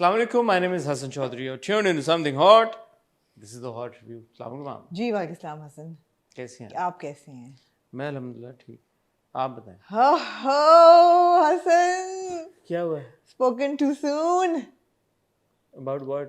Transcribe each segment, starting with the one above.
Assalamu alaikum, my name is Hassan Chaudhary. You're tuned into something hot. This is the hot review. Assalamu alaikum. जी वालेकुम सलाम हसन, कैसी हैं? आप कैसे हैं? मैं अल्हम्दुलिल्लाह ठीक. आप बताएं. हो हसन, क्या हुआ? spoken too soon. About what?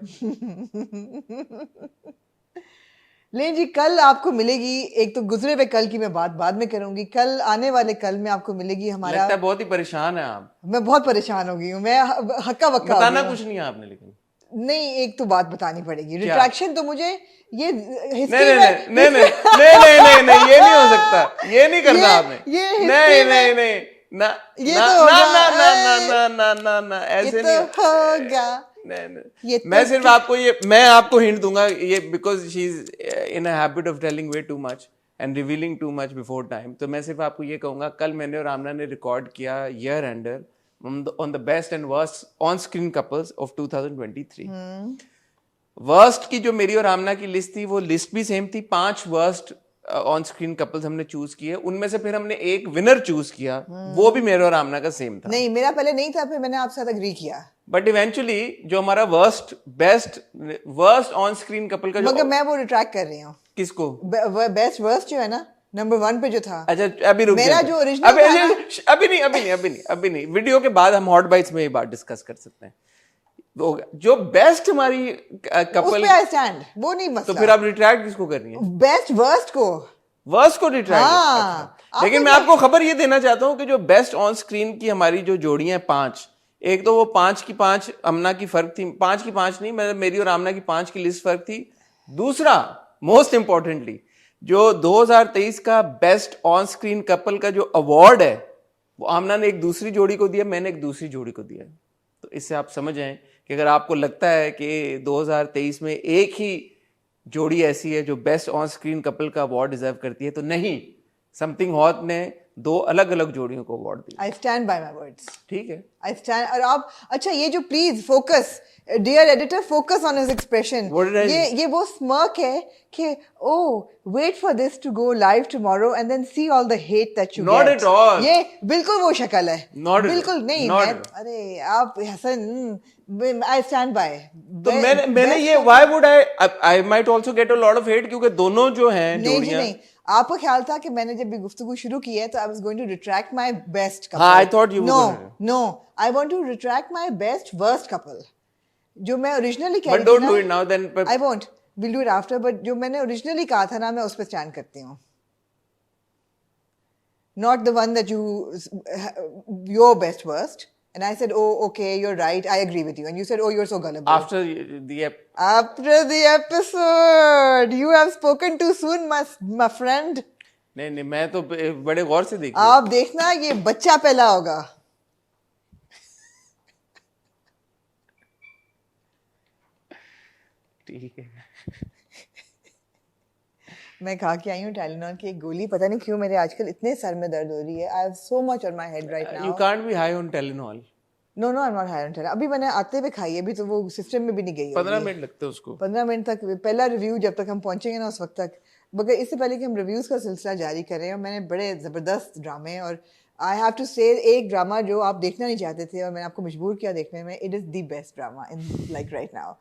नहीं जी, कल आपको मिलेगी. एक तो गुजरे हुए कल की मैं बात बाद में करूंगी. कल आने वाले कल में आपको मिलेगी हमारा. लगता है बहुत ही परेशान है आप. मैं बहुत परेशान हो गई हूँ. मैं हक्का बक्का बताना कुछ नहीं है आपने, लेकिन नहीं, एक तो बात बतानी पड़ेगी. क्या? रिट्रैक्शन तो मुझे ये नहीं, ये नहीं हो सकता. ये नहीं करना आपने. नहीं ना ये ना तो ना ना ऐसे ये नहीं तो होगा. नहीं. मैं सिर्फ आपको मैं आपको हिंट दूंगा ये, because she is in a habit of telling way too much and revealing too much before time. तो मैं सिर्फ आपको ये कहूंगा, कल मैंने और आमना ने रिकॉर्ड किया year ender on the best and worst on-screen couples of 2023. Worst की जो मेरी और आमना की लिस्ट थी, वो लिस्ट भी सेम थी. 5 वर्स्ट ऑन स्क्रीन कपल्स हमने चूज किए. उनमें से फिर हमने एक विनर चूज किया. वो भी मेरे और आमना का सेम था. नहीं, मेरा पहले नहीं था, फिर मैंने आपके साथ एग्री किया. बट इवेंचुअली जो हमारा वर्स्ट ऑन स्क्रीन कपल का जो, मगर मैं वो रिट्रैक्ट कर रही हूँ. किसको? बेस्ट वर्स्ट जो है ना, नंबर 1 पे जो था. अच्छा अभी रुक मेरा जाओ. जो ओरिजिनल अभी नहीं. वीडियो के बाद हम हॉट बाइट्स में ये बात डिस्कस कर सकते हैं. जो बेस्ट हमारी कपल, आई स्टैंड, वो नहीं मसला. तो फिर आप रिट्रैक्ट किसको कर रही हैं? बेस्ट वर्स्ट को रिट्रैक्ट. हाँ, अच्छा. लेकिन मैं आपको खबर ये देना चाहता हूँ कि जो बेस्ट ऑन स्क्रीन की हमारी जो जोड़ियां 5, एक तो वो 5 की 5 आमना की फर्क थी. 5 की 5 नहीं, मतलब मेरी और आमना की 5 की लिस्ट फर्क थी. दूसरा मोस्ट इंपॉर्टेंटली, जो 2023 का बेस्ट ऑन स्क्रीन कपल का जो अवार्ड है, वो आमना ने एक दूसरी जोड़ी को दिया, मैंने एक दूसरी जोड़ी को दिया. तो इससे आप समझ आए कि अगर आपको लगता है कि 2023 में एक ही जोड़ी ऐसी है जो बेस्ट ऑन स्क्रीन कपल का अवार्ड डिजर्व करती है, तो नहीं, समथिंग हॉट ने 2 अलग अलग जोड़ियों को अवार्ड दिया. I stand by my words. ठीक है, आई स्टैंड. और आप अच्छा, ये जो please focus, dear editor, focus on his expression. ये वो स्मर्क है कि oh wait for this to go live tomorrow and then see all the hate that you get. Not at all. ये बिल्कुल वो शक्ल है. बिल्कुल नहीं. अरे आप हसन, आई स्टैंड बाय. तो मैंने ये why would I might also get a lot of hate, क्योंकि दोनों जो हैं जोड़ियां. नहीं, आपको ख्याल था कि मैंने जब भी गुफ्तगू शुरू की है तो I was going to retract my best couple. हाँ, I thought you know I want to retract my best worst couple. जो मैं ओरिजिनली कह रही थी, but don't do it now, then I won't, will do it after. But जो मैंने originally कहा था ना, मैं उस पर स्टैंड करती हूँ. Not the one that your best worst. And I said, oh, okay, you're right. I agree with you. And you said, oh, you're so gullible. After the episode, you have spoken too soon, my friend. नहीं, मैं तो बड़े गौर से देखी. आप देखना, ये बच्चा पहला होगा. ठीक है. मैं खा के आई हूँ टाइलेनॉल की एक गोली. पता नहीं क्यों मेरे आजकल इतने सर में दर्द हो रही है. I have so much on my head right now. You can't be high on Tylenol. No I am not high on Tylenol. अभी मैंने आते हुए खाई है, अभी तो वो सिस्टम में भी नहीं गई. 15 मिनट लगते हैं उसको. 15 मिनट तक. पहला रिव्यू जब तक हम पहुंचेंगे ना, उस वक्त तक. मगर इससे पहले कि हम रिव्यूज का सिलसिला जारी करें, और मैंने बड़े ज़बरदस्त ड्रामे, और आई हैव टू से एक ड्रामा जो आप देखना नहीं चाहते थे और मैंने आपको मजबूर किया देखने में. It is the best drama in like right now.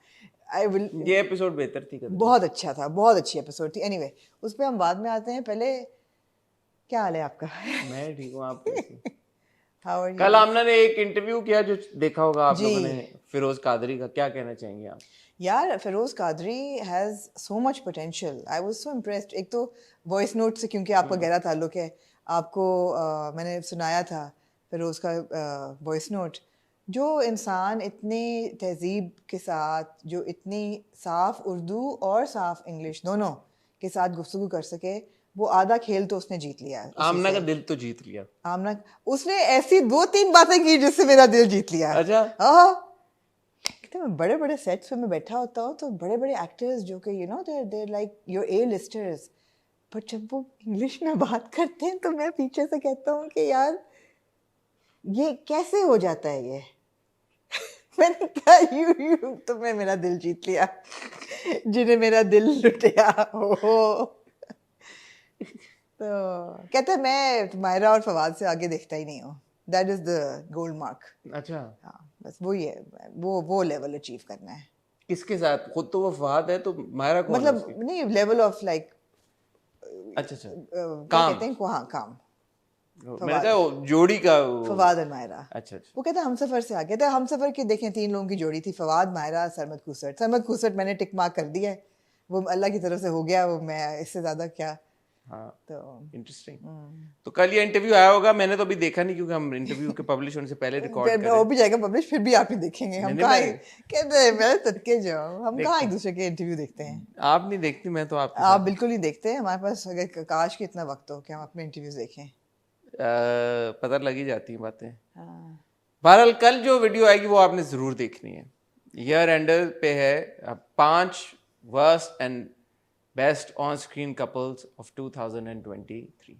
ये एपिसोड बेहतर थी. बहुत अच्छा था, बहुत अच्छी एपिसोड थी. एनीवे, उस पर हम बाद में आते हैं. पहले क्या हाल है आपका? मैं ठीक हूँ. आप कैसे? कल आमना ने एक इंटरव्यू किया जो देखा होगा आप लोगों ने, फिरोज कादरी का. क्या कहना चाहेंगे आप? यार, Feroze Qadri has so much potential. I was so impressed. एक तो वॉइस नोट से, क्योंकि आपका गहरा ताल्लुक है, आपको मैंने सुनाया था फिरोज का वॉइस नोट. जो इंसान इतनी तहजीब के साथ, जो इतनी साफ उर्दू और साफ इंग्लिश दोनों के साथ गुफ्तगू कर सके, वो आधा खेल तो उसने जीत लिया. आमना का दिल तो जीत लिया. आमना, उसने ऐसी 2-3 बातें की जिससे मेरा दिल जीत लिया. अच्छा. हाँ, मैं बड़े बड़े सेट्स पे मैं बैठा होता हूँ, तो बड़े बड़े एक्टर्स जो कि you know there like your A listers, but जब वो इंग्लिश में बात करते हैं तो मैं पीछे से कहता हूँ कि यार ये कैसे हो जाता है ये. मैंने कहा यू तुमने मेरा दिल जीत लिया, जिन्हें मेरा दिल लुटिया हो. तो कहते हैं मैं मायरा और फवाद से आगे देखता ही नहीं हूँ. That is the gold mark. अच्छा. हाँ, बस वही है, वो लेवल अचीव करना है। किसके साथ? खुद तो वो फवाद है, तो मायरा कौन है मतलब उसकी? नहीं, लेवल ऑफ लाइक अच्छा अच्छा, क्या काम। कहते हैं, हाँ काम। मैंने कहा वो जोड़ी का फवाद और मायरा। अच्छा अच्छा। वो कहते हैं हमसफर से आ गया था। हमसफर की देखें 3 लोगों की जोड़ी थी, फवाद, मायरा, सरमद खूसट। सरमद खूसट मैंने टिक मार्क कर दिया है, वो अल्लाह की तरफ से हो गया, वो मैं इससे ज़्यादा क्या। हाँ, तो इंटरेस्टिंग। तो कल ये इंटरव्यू आया होगा, मैंने तो अभी देखा नहीं क्योंकि हम इंटरव्यू के पब्लिश होने से पहले रिकॉर्ड कर रहे वो हैं। भी जाएगा पब्लिश, फिर भी आप ही देखेंगे। हम नहीं, कहाँ मैं कहते हैं, मैं तत्के जाओ, हम कहाँ देखता एक हूँ। दूसरे के इंटरव्यू देखते हैं। आप नहीं देखती, मैं तो आपके आप साथ बिल्कुल नहीं देखते हैं। हमारे पास अगर काश कि इतना वक्त हो कि हम अपने इंटरव्यूज देखें। पता लग ही जाती हैं बातें। हाँ। बहरहाल कल जो वीडियो आएगी वो आपने जरूर देखनी है। ईयर एंडर पे है 5 worst and best on screen couples of 2023।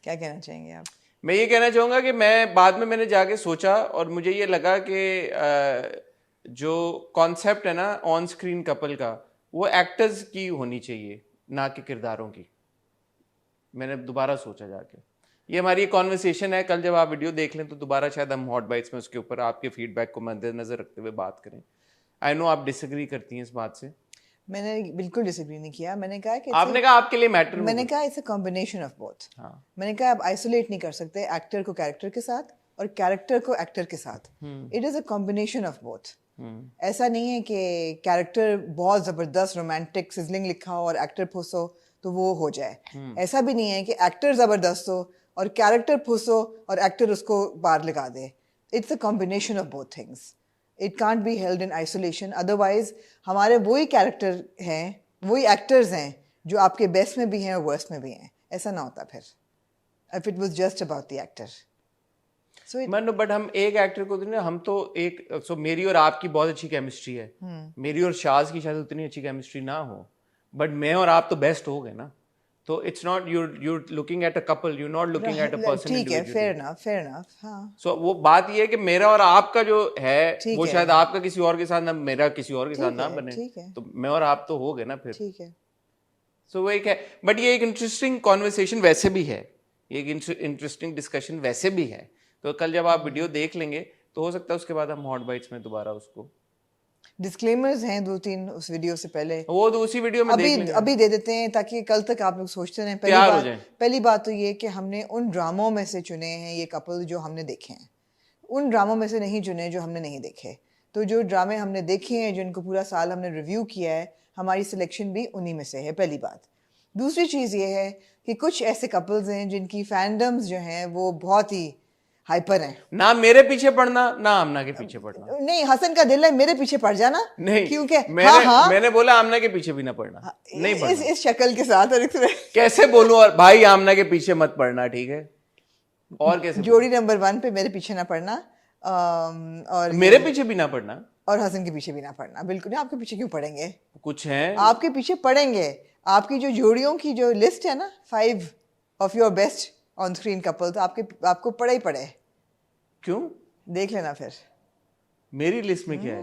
क्या कहना चाहेंगे आप? मैं ये कहना चाहूँगा कि मैं बाद में मैंने जाके सोचा और मुझे ये लगा कि जो कॉन्सेप्ट है ना ऑन स्क्रीन कपल का, वो एक्टर्स की होनी चाहिए, ना कि किरदारों की। मैंने दोबारा सोचा जाके, ये हमारी एक कॉन्वर्सेशन है, कल जब आप वीडियो देख लें तो दोबारा शायद हम हॉट बाइट्स में उसके ऊपर आपके फीडबैक को मद्देनजर रखते हुए बात करें। आई नो आप डिसएग्री करती हैं इस बात से। मैंने बिल्कुल डिसएग्री नहीं किया। मैंने कहा कि आपने कहा आपके लिए मैटर मैंने होगा। कहा it's a combination of both. हाँ। मैंने कहा आप आइसोलेट नहीं कर सकते एक्टर को कैरेक्टर के साथ और कैरेक्टर को एक्टर के साथ। It is a combination of both. ऐसा नहीं है कि कैरेक्टर बहुत ज़बरदस्त रोमांटिक सिजलिंग लिखा हो और एक्टर फुस हो तो वो हो जाए। ऐसा भी नहीं है कि एक्टर ज़बरदस्त हो और कैरेक्टर फुस हो और एक्टर उसको पार लगा दे। It's a combination of both things. It can't be held in isolation, otherwise हमारे वही कैरेक्टर हैं, वही एक्टर्स हैं जो आपके बेस्ट में भी हैं और वर्स्ट में भी हैं। ऐसा ना होता फिर if it was just about the actor. So मानो बट हम एक एक्टर को तो नहीं, हम तो एक मेरी और आपकी बहुत अच्छी केमिस्ट्री है, मेरी और शाज की शायद उतनी अच्छी केमिस्ट्री ना हो, बट मैं और आप तो बेस्ट हो गए ना। तो it's not you're looking at a couple, you're not looking at a person ठीक है, individually. Fair enough. हाँ सो वो बात ये है कि मेरा और आपका जो है ठीक वो है, शायद आपका किसी और के साथ ना, मेरा किसी और के साथ ठीक ना है, बने, ठीक है, तो मैं और आप तो हो गए ना फिर। ठीक है। सो वो एक है, बट ये एक इंटरेस्टिंग कॉन्वर्सेशन वैसे भी है, ये एक इंटरेस्टिंग डिस्कशन वैसे भी है। तो कल जब आप वीडियो देख लेंगे तो हो सकता है उसके बाद हम हॉट बाइट्स में दोबारा उसको डिस्क्लेमर्स हैं 2-3 उस वीडियो से पहले, वो तो उसी वीडियो में देख लेंगे। अभी दे देते हैं ताकि कल तक आप लोग सोचते रहें। तैयार हो जाएं। पहली बात तो ये कि हमने उन ड्रामों में से चुने हैं ये कपल जो हमने देखे हैं, उन ड्रामों में से नहीं चुने जो हमने नहीं देखे। तो जो ड्रामे हमने देखे हैं, जिनको पूरा साल हमने रिव्यू किया है, हमारी सिलेक्शन भी उन्हीं में से है, पहली बात। दूसरी चीज़ ये है कि कुछ ऐसे कपल्स हैं जिनकी फैंडम्स जो हैं वो बहुत ही हाइपर हैं। ना मेरे पीछे पड़ना ना आमना के पीछे पड़ना। नहीं, हसन का दिल है मेरे पीछे पड़ जाना, नहीं, क्योंकि मैंने बोला आमना के पीछे भी ना पड़ना, नहीं पड़ना। इस शक्ल के साथ और कैसे बोलूं? और भाई आमना के पीछे मत पड़ना, ठीक है? और कैसे जोड़ी नंबर 1 पे मेरे पीछे ना पड़ना, और मेरे पीछे भी ना पड़ना, और हसन के पीछे भी ना पड़ना। बिल्कुल नहीं, आपके पीछे क्यों पड़ेंगे? कुछ है आपके पीछे पड़ेंगे। आपकी जो जोड़ियों की जो लिस्ट है ना, 5 of your best on screen couple, तो आपको पड़े ही पड़े। क्यों? देख लेना फिर। मेरी लिस्ट में क्या है?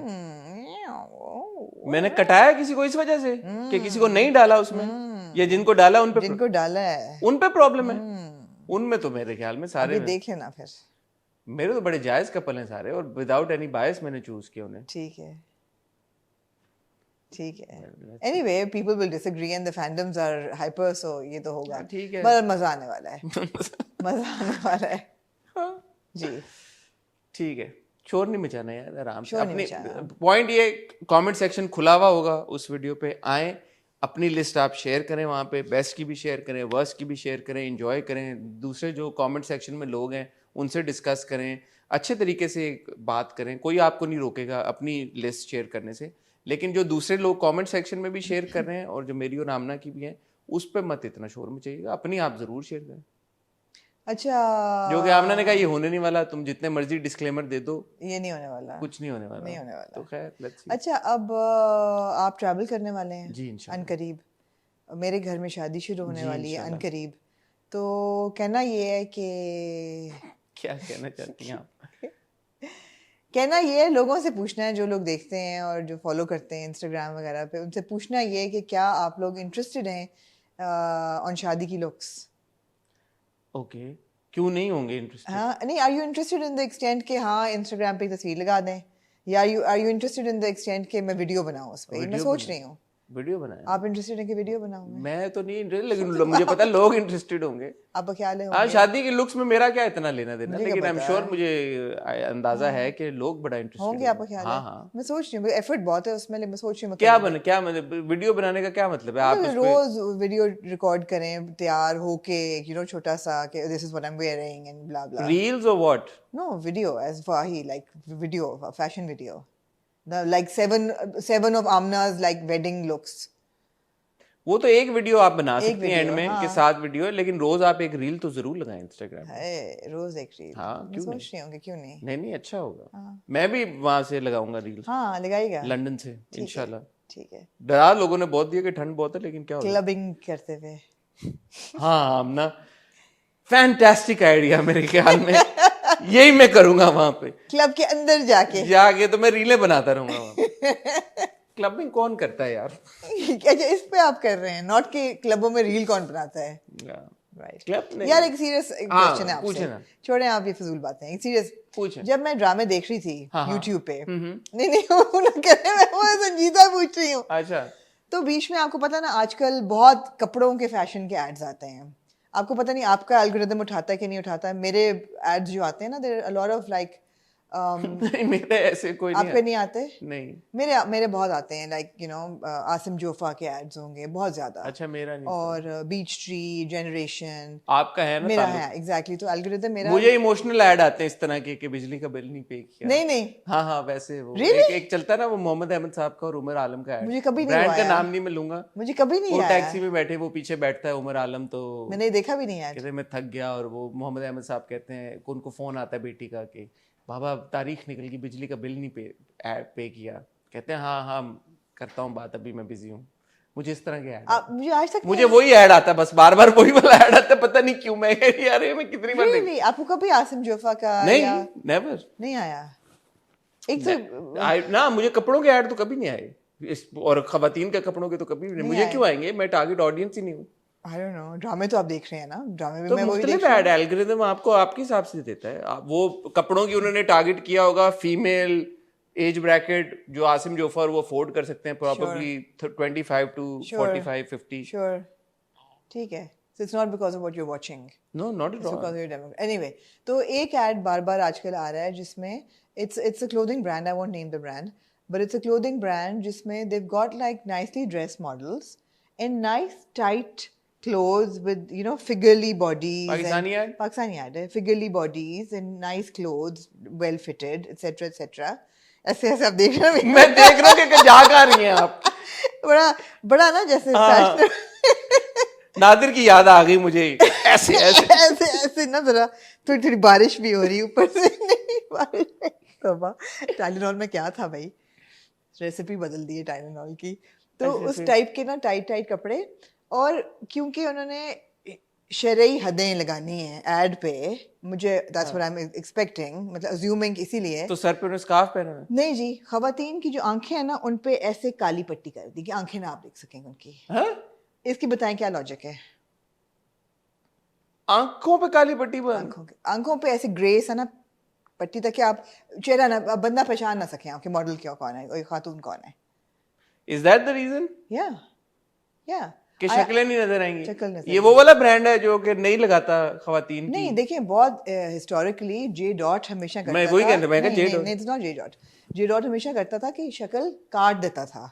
मैंने कटाया किसी को इस वजह से कि किसी को नहीं डाला उसमें, या जिनको डाला उन पे जिनको डाला है उन पे प्रॉब्लम है, उनमें तो मेरे ख्याल में सारे अभी देख लेना फिर। मेरे तो बड़े जायज कपल हैं सारे, और विदाउट एनी बायस मैंने चूज किया उन्हें। ठीक है, ठीक है। Anyway people will disagree and the fandoms are hyper, so ये तो होगा। ठीक है, पर मजा आने वाला है। मजा आने वाला है जी। ठीक है, शोर नहीं मचाना यार, आराम से। अपनी मचाना। पॉइंट ये, कमेंट सेक्शन खुला हुआ होगा, उस वीडियो पे आए, अपनी लिस्ट आप शेयर करें वहाँ पे, बेस्ट की भी शेयर करें, वर्स्ट की भी शेयर करें, एंजॉय करें, दूसरे जो कमेंट सेक्शन में लोग हैं उनसे डिस्कस करें, अच्छे तरीके से बात करें, कोई आपको नहीं रोकेगा अपनी लिस्ट शेयर करने से। लेकिन जो दूसरे लोग कमेंट सेक्शन में भी शेयर कर रहे हैं और जो मेरी और आमना की भी है, उस पर मत इतना शोर मचाइएगा, अपनी आप जरूर शेयर करें। अच्छा, जो कि आमना ने कहा ये होने नहीं वाला, तुम जितने मर्जी डिस्क्लेमर दे दो, ये नहीं होने वाला, कुछ नहीं होने वाला, नहीं होने वाला। तो खैर लेट्स सी। अच्छा, अब आप ट्रैवल करने वाले हैं जी इंशाल्लाह, अनकरीब। मेरे घर में शादी शुरू होने जी, वाली है इंशाल्लाह। अनकरीब। तो कहना ये है कि क्या कहना चाहती हैं आप? कहना ये है, लोगों से पूछना है, जो लोग देखते हैं और जो फॉलो करते हैं इंस्टाग्राम वगैरह पे, उनसे पूछना ये है कि क्या आप लोग इंटरेस्टेड हैं ऑन शादी की लुक्स। ओके, क्यों नहीं होंगे इंटरेस्टेड? हाँ नहीं, are you interested in the extent के हाँ इंस्टाग्राम पे तस्वीर लगा दें, या are you interested in the extent के मैं वीडियो बनाऊँ उस पर? मैं सोच रही हूँ वीडियो बनाया आप इंटरेस्टेड हैं कि वीडियो बनाऊँ मैं तो नहीं इंटरेस्टेड, लेकिन मुझे पता है लोग इंटरेस्टेड होंगे। आपका ख्याल है हाँ, शादी के लुक्स में मेरा क्या इतना लेना देना, मुझे क्या लेकिन आई एम पता श्योर है। मुझे अंदाजा है कि लोग बड़ा इंटरेस्टेड होंगे, आपका ख्याल हाँ है? हाँ। मैं सोच रही हूँ एफर्ट बहुत है उसमें, लेकिन मैं सोच रही हूँ क्या मतलब वीडियो बनाने का क्या मतलब है? आप उस पे रोज वीडियो रिकॉर्ड करें तैयार होके, यू नो, छोटा सा कि this is what I am wearing and blah blah. Reels और व्हाट? नो वीडियो एज वाही, like video, fashion video, like seven of Amna's like wedding looks. वो तो एक वीडियो आप बना एक सकती हैं एंड वीडियो, में हाँ। के साथ वीडियो है, लेकिन रोज आप एक रील तो जरूर लगाएं इंस्टाग्राम पे। है रोज एक रील। हाँ, मैं क्यों सोच रही हूँ कि क्यों नहीं। नहीं नहीं, अच्छा होगा। हाँ। मैं भी वहां से लगाऊंगा रील्स, हाँ लगाएगा। लंदन से ठीक है, इंशाल्लाह। ठीक है। डरा लोगों ने बहुत दिया कि ठंड बहुत है, लेकिन क्या होगा। क्लबिंग करते हुए। हाँ हमना, फैंटास्टिक आइडिया मेरे ख्याल में। यही मैं करूंगा वहां पे क्लब के अंदर जाके। जाके तो मैं रीलें बनाता रहूंगा वहां पे। क्लबिंग कौन करता है यार? अच्छा इस पे आप कर रहे हैं, नॉट कि क्लबों में रील कौन बनाता है। राइट क्लब नहीं। यार एक सीरियस क्वेश्चन है पूछे आपसे, ना। छोड़े आप ये फजूल बातें, एक सीरियस पूछे। जब मैं ड्रामे देख रही थी हाँ, हाँ। यूट्यूब पे, नहीं नहीं वो ना करे, मैं वो संजीदा पूछ रही हूँ। अच्छा। तो बीच में आपको पता ना आजकल बहुत कपड़ों के फैशन के एड्स आते हैं, आपको पता नहीं आपका एल्गोरिदम उठाता है कि नहीं उठाता है। मेरे एड्स जो आते हैं ना, there a lot of like नहीं मेरे ऐसे कोई नहीं आपके नहीं आते? नहीं। मेरे बहुत आते हैं, like you no Asim Jofa के एड्स होंगे बहुत ज्यादा। अच्छा मेरा नहीं। और बीच ट्री जनरेशन आपका है ना मेरा ताल्लुक? है एग्जैक्टली। तो एल्गोरिदम मेरा मुझे इमोशनल ऐड आते हैं इस तरह के कि बिजली का बिल नहीं पे किया। नहीं नहीं हाँ हाँ, वैसे वो Really? एक चलता है ना, वो मोहम्मद अहमद साहब का और उमर आलम का ऐड। मुझे कभी नहीं ब्रांड का आया। नाम नहीं मैं लूंगा। मुझे कभी नहीं वो आया। टैक्सी में बैठे, वो पीछे बैठता है उमर आलम, तो मैंने देखा भी नहीं है। कहते हैं, मैं थक गया, और वो मोहम्मद अहमद साहब कहते हैं कि उनको फोन आता है बेटी का कि बाबा तारीख निकल गई, बिजली का बिल नहीं पे किया। कहते हैं हाँ हाँ करता हूँ बात, अभी मैं बिजी हूँ। मुझे इस तरह के ऐड, मुझे आज तक मुझे वही ऐड आता है, बस बार बार वही वाला ऐड आता है, पता नहीं क्यों। मैं यार ये मैं कितनी बार really? आपको कभी आसिम जोफा का नहीं, या नेवर नहीं आया? एक तो ना, मुझे कपड़ों के ऐड तो कभी नहीं आए, और खवातीन के कपड़ों के तो कभी नहीं। मुझे क्यों आएंगे? मैं टारगेट ऑडियंस ही नहीं हूँ। आई डोंट नो, ड्रामे तो आप देख रहे हैं ना, ड्रामे में तो मैं वही मुख्तलिफ देख रही ऐड एल्गोरिदम आपको आपके हिसाब से देता है। वो कपड़ों की उन्होंने टारगेट किया होगा फीमेल एज ब्रैकेट जो आसिम जोफर वो अफोर्ड कर सकते हैं, प्रॉब्ली 25 to 45 50। श्योर ठीक है। So it's not because of what you're watching. No not at It's all. because of your demographic. Anyway, तो एक ऐड बार बार आजकल आ रहा है जिसमें it's a clothing brand. I won't name the brand, but it's a clothing brand जिसमें they've got like nicely dressed models in nice tight clothes with you know figurely bodies. Pakistani ad? Pakistani ad है, figurely bodies and nice clothes, well fitted, etc. etc. ऐसे ऐसे आप देख रहे हैं। मैं देख रहा हूँ कि जा कहाँ रही हैं आप। बड़ा बड़ा ना जैसे नादिर की याद आ गई मुझे, ऐसे ऐसे ऐसे ऐसे ना जरा थोड़ी थोड़ी बारिश भी हो रही है ऊपर से। नहीं बारिश तोबा, टाइलेनॉल में क्या था भाई, रेसिपी बदल दी है टाइलेनॉल की। तो उस टाइप के ना टाइट टाइट कपड़े, और क्योंकि उन्होंने शरई हदें लगानी है ऐड पे, मुझे that's what I am expecting, मतलब अज्यूमिंग, इसीलिए। तो सर पे उन्होंने स्कार्फ पहना है। नहीं जी, खवातीन की जो आंखें हैं ना उन पे ऐसे काली पट्टी कर दी कि आंखें ना आप देख सकें उनकी। हाँ? इसकी बताएं क्या लॉजिक है? आंखों पे काली पट्टी बंद? आंखों पे ऐसे ग्रे सा ना पट्टी तक कि आप चेहरा ना, बंदा पहचान ना सके आपके मॉडल क्या कौन है, कोई खातून कौन है। Is that the reason? या कि शक्लें नहीं नजर आएंगी? शक्ल नजर ये वो वाला ब्रांड है जो कि नहीं लगाता खवातीन की? नहीं देखिए, बहुत हिस्टोरिकली जे डॉट हमेशा करता था। मैं वही कहता, मैं कहा जे डॉट। नहीं, it's not J dot. J dot हमेशा करता था कि शक्ल काट देता था,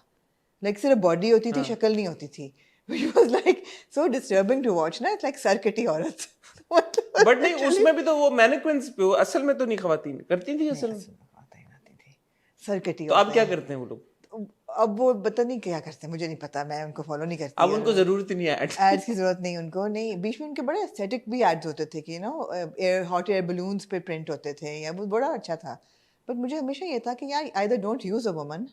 लाइक सिर्फ बॉडी होती थी, शक्ल नहीं होती थी, which was like so disturbing to watch ना, it's like सरकटी औरत। बट नहीं, उसमें भी तो वो मैनिक्विन्स पे, वो असल में तो नहीं खवातीन करती थी असल में। सरकटी। तो अब क्या करते हैं वो लोग? अब वो पता नहीं क्या करते हैं, मुझे नहीं पता, मैं उनको फॉलो नहीं करती। अब उनको जरूरत ही नहीं है एड्स की जरूरत नहीं उनको, नहीं। बीच में उनके बड़े एस्थेटिक भी एड्स होते थे कि no air hot air balloons पे प्रिंट होते थे, या वो बड़ा अच्छा था। बट मुझे हमेशा ये था कि यार either don't use a woman,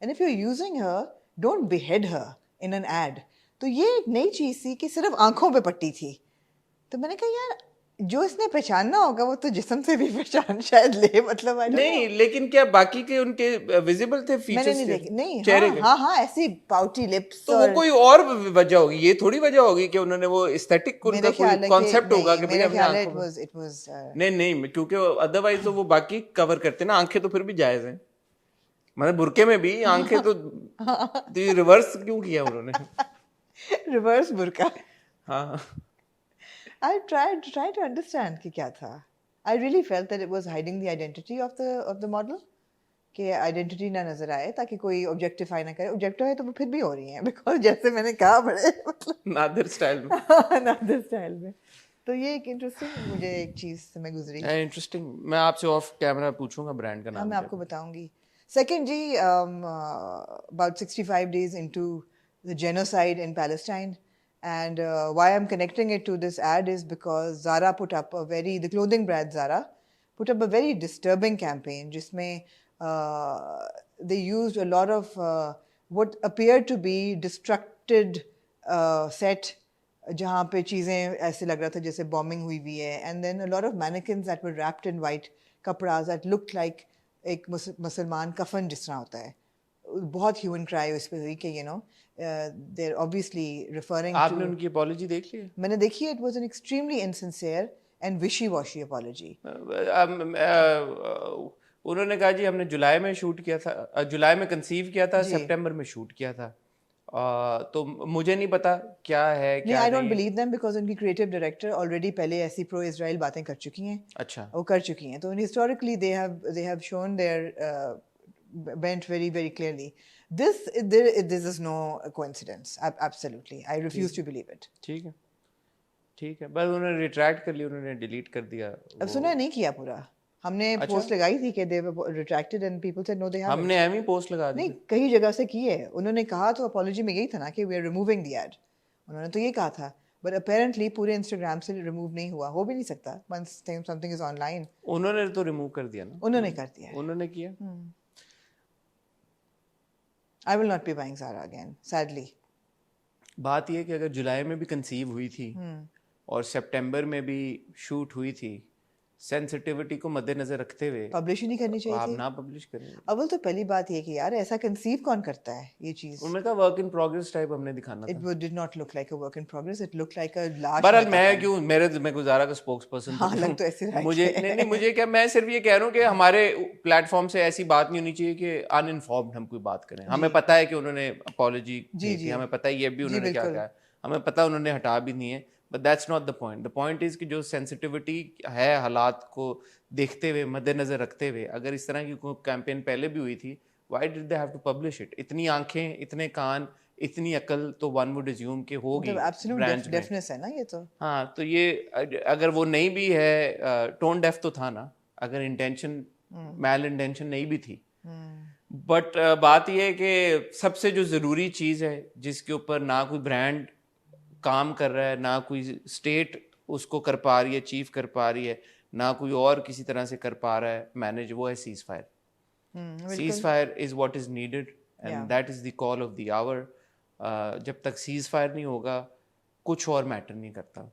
and if you are using her don't behead her in an ad. तो ये एक नई चीज़ थी कि सिर्फ आंखों पे पट्टी थी। तो मैंने कहा यार जो इसने पहचानना होगा वो तो जिस्म से भी पहचान शायद ले, मतलब I don't know। नहीं, लेकिन क्या बाकी के उनके विजिबल थे मैंने फीचर्स नहीं थे देखी, नहीं, चेहरे हाँ के? हाँ हाँ, ऐसी पाउटी लिप्स तो वो और कोई और वजह होगी, ये थोड़ी वजह होगी कि उन्होंने वो एस्थेटिक उनका मेरे कोई ख्याल है कि कॉन्सेप्ट होगा नहीं, कि भाई मेरे अपने ख्याल है आंखों में। इट वाज नहीं, क्योंकि अदरवाइज तो वो बाकी कवर करते ना, आंखें तो फिर भी जायज हैं, मतलब बुरके में भी आंखें तो ये रिवर्स क्यों किया उन्होंने? रिवर्स बुरका। हाँ, I tried to understand कि क्या था। I really felt that it was hiding the identity of the model, कि आइडेंटिटी ना नजर आए ताकि कोई ऑब्जेक्टिफाई ना करे। ऑब्जेक्टिफाई तो वो फिर भी हो रही हैं, बिकॉज जैसे मैंने कहा बड़े मतलब नादिर स्टाइल में। नादिर स्टाइल में। तो ये एक इंटरेस्टिंग मुझे एक चीज से मैं गुजरी। इंटरेस्टिंग। मैं आपसे ऑफ कैमरा पूछूंगा ब्रांड का हाँ, नाम मैं क्या आपको था। बताऊंगी। सेकेंड जी, about 65 days into the genocide in Palestine, and why I'm connecting it to this ad is because Zara put up the clothing brand Zara put up a very disturbing campaign जिसमें they used a lot of what appeared to be destructed set, जहाँ पे चीज़ें ऐसे लग रहा था जैसे bombing हुई हुई है, and then a lot of mannequins that were wrapped in white कपड़ा दैट लुक्ड लाइक एक मुसलमान कफन जिस तरह होता है। बहुत ह्यूमन क्राई उस पर हुई कि देर ऑब्वियसली रिफरिंग आपने टू। उनकी अपॉलॉजी देख ली है? मैंने देखी है, it was an extremely insincere and विशी वॉशी अपॉलॉजी। उन्होंने कहा जी हमने जुलाई में शूट किया था, जुलाई में कंसीव किया था, जी। सितंबर में शूट किया था। तो मुझे नहीं पता क्या है नहीं, क्या आई नहीं डोंट है। बिलीव देम बिकॉज उनकी क्रिएटिव डायरेक्टर ऑलरेडी पहले ऐसी प्रो इजराइल बातें कर चुकी हैं। अच्छा, वो कर चुकी हैं, तो historically they have shown their bent very very clearly. This is no coincidence. Absolutely, I refuse to believe it. ठीक है, ठीक है, बस उन्होंने रिट्रैक्ट कर लिया, उन्होंने डिलीट कर दिया अब सुना नहीं किया पूरा, हमने अच्छा। पोस्ट लगाई थी कि they were retracted and people said no they haven't. हमने एम ही पोस्ट लगा दी नहीं, थी। कई जगह से की है उन्होंने कहा, तो अपॉलॉजी में यही था ना कि we are removing the ad. उन्होंने तो ये कहा था, बट अपेरेंटली पूरे इंस्टाग्राम से रिमूव नहीं हुआ, हो भी नहीं सकता once something is online। उन्होंने तो रिमूव कर दिया ना, उन्होंने कर दिया है। उन्होंने किया। I will not be buying Zara again, sadly. बात यह है कि अगर जुलाई में भी कंसीव हुई थी और सितंबर में भी शूट हुई थी, सेंसिटिविटी को मद्देनजर रखते हुए पब्लिश ही नहीं करनी चाहिए आप थी। ना पब्लिश करें। अव्वल तो पहली बात ये कि यार ऐसा कंसीव कौन करता है ये चीज। उन्होंने कहा वर्क इन प्रोग्रेस टाइप हमने दिखाना It था। did not look like a work in progress. It looked like a लाश। बहरहाल में मैं कफन। क्यों, मैं गुजारा का स्पोक्स पर्सन हाँ, लग तो ऐसे रहा है मुझे कि- नहीं, मुझे क्या, मैं सिर्फ ये कह रहा हूँ कि हमारे प्लेटफॉर्म से ऐसी बात नहीं होनी चाहिए कि अनइन्फॉर्म्ड हम कोई बात करें। हमें पता है कि उन्होंने अपॉलॉजी जी, की, जी। हमें पता है ये भी जी, उन्होंने क्या बिल्कुल। कहा, हमें पता है उन्होंने हटा भी नहीं है, but that's not the point. The point is कि जो सेंसिटिविटी है हालात को देखते हुए, मद्देनजर रखते हुए, अगर इस तरह की कोई कैंपेन पहले भी हुई थी, why did they have to publish it? इतनी आंखें, इतने कान, इतनी अकल तो वन वुड अज्यूम के होगी मतलब एब्सोल्यूट ब्रांड्स में। डेफनेस है ना ये तो। हाँ, तो ये अगर वो नहीं भी है, टोन डेफ तो था ना, अगर इंटेंशन मैल इंटेंशन नहीं भी थी। बट बात ये है कि सबसे जो ज़रूरी चीज़ है जिसके ऊपर ना कोई ब्रांड काम कर रहा है, ना कोई स्टेट उसको कर पा रही है, अचीव कर पा रही है, ना कोई और किसी तरह से कर पा रहा है मैनेज, वो है cease fire. Cease fire is what is needed and that is the call of the hour. जब तक सीज फायर नहीं होगा कुछ और मैटर नहीं करता।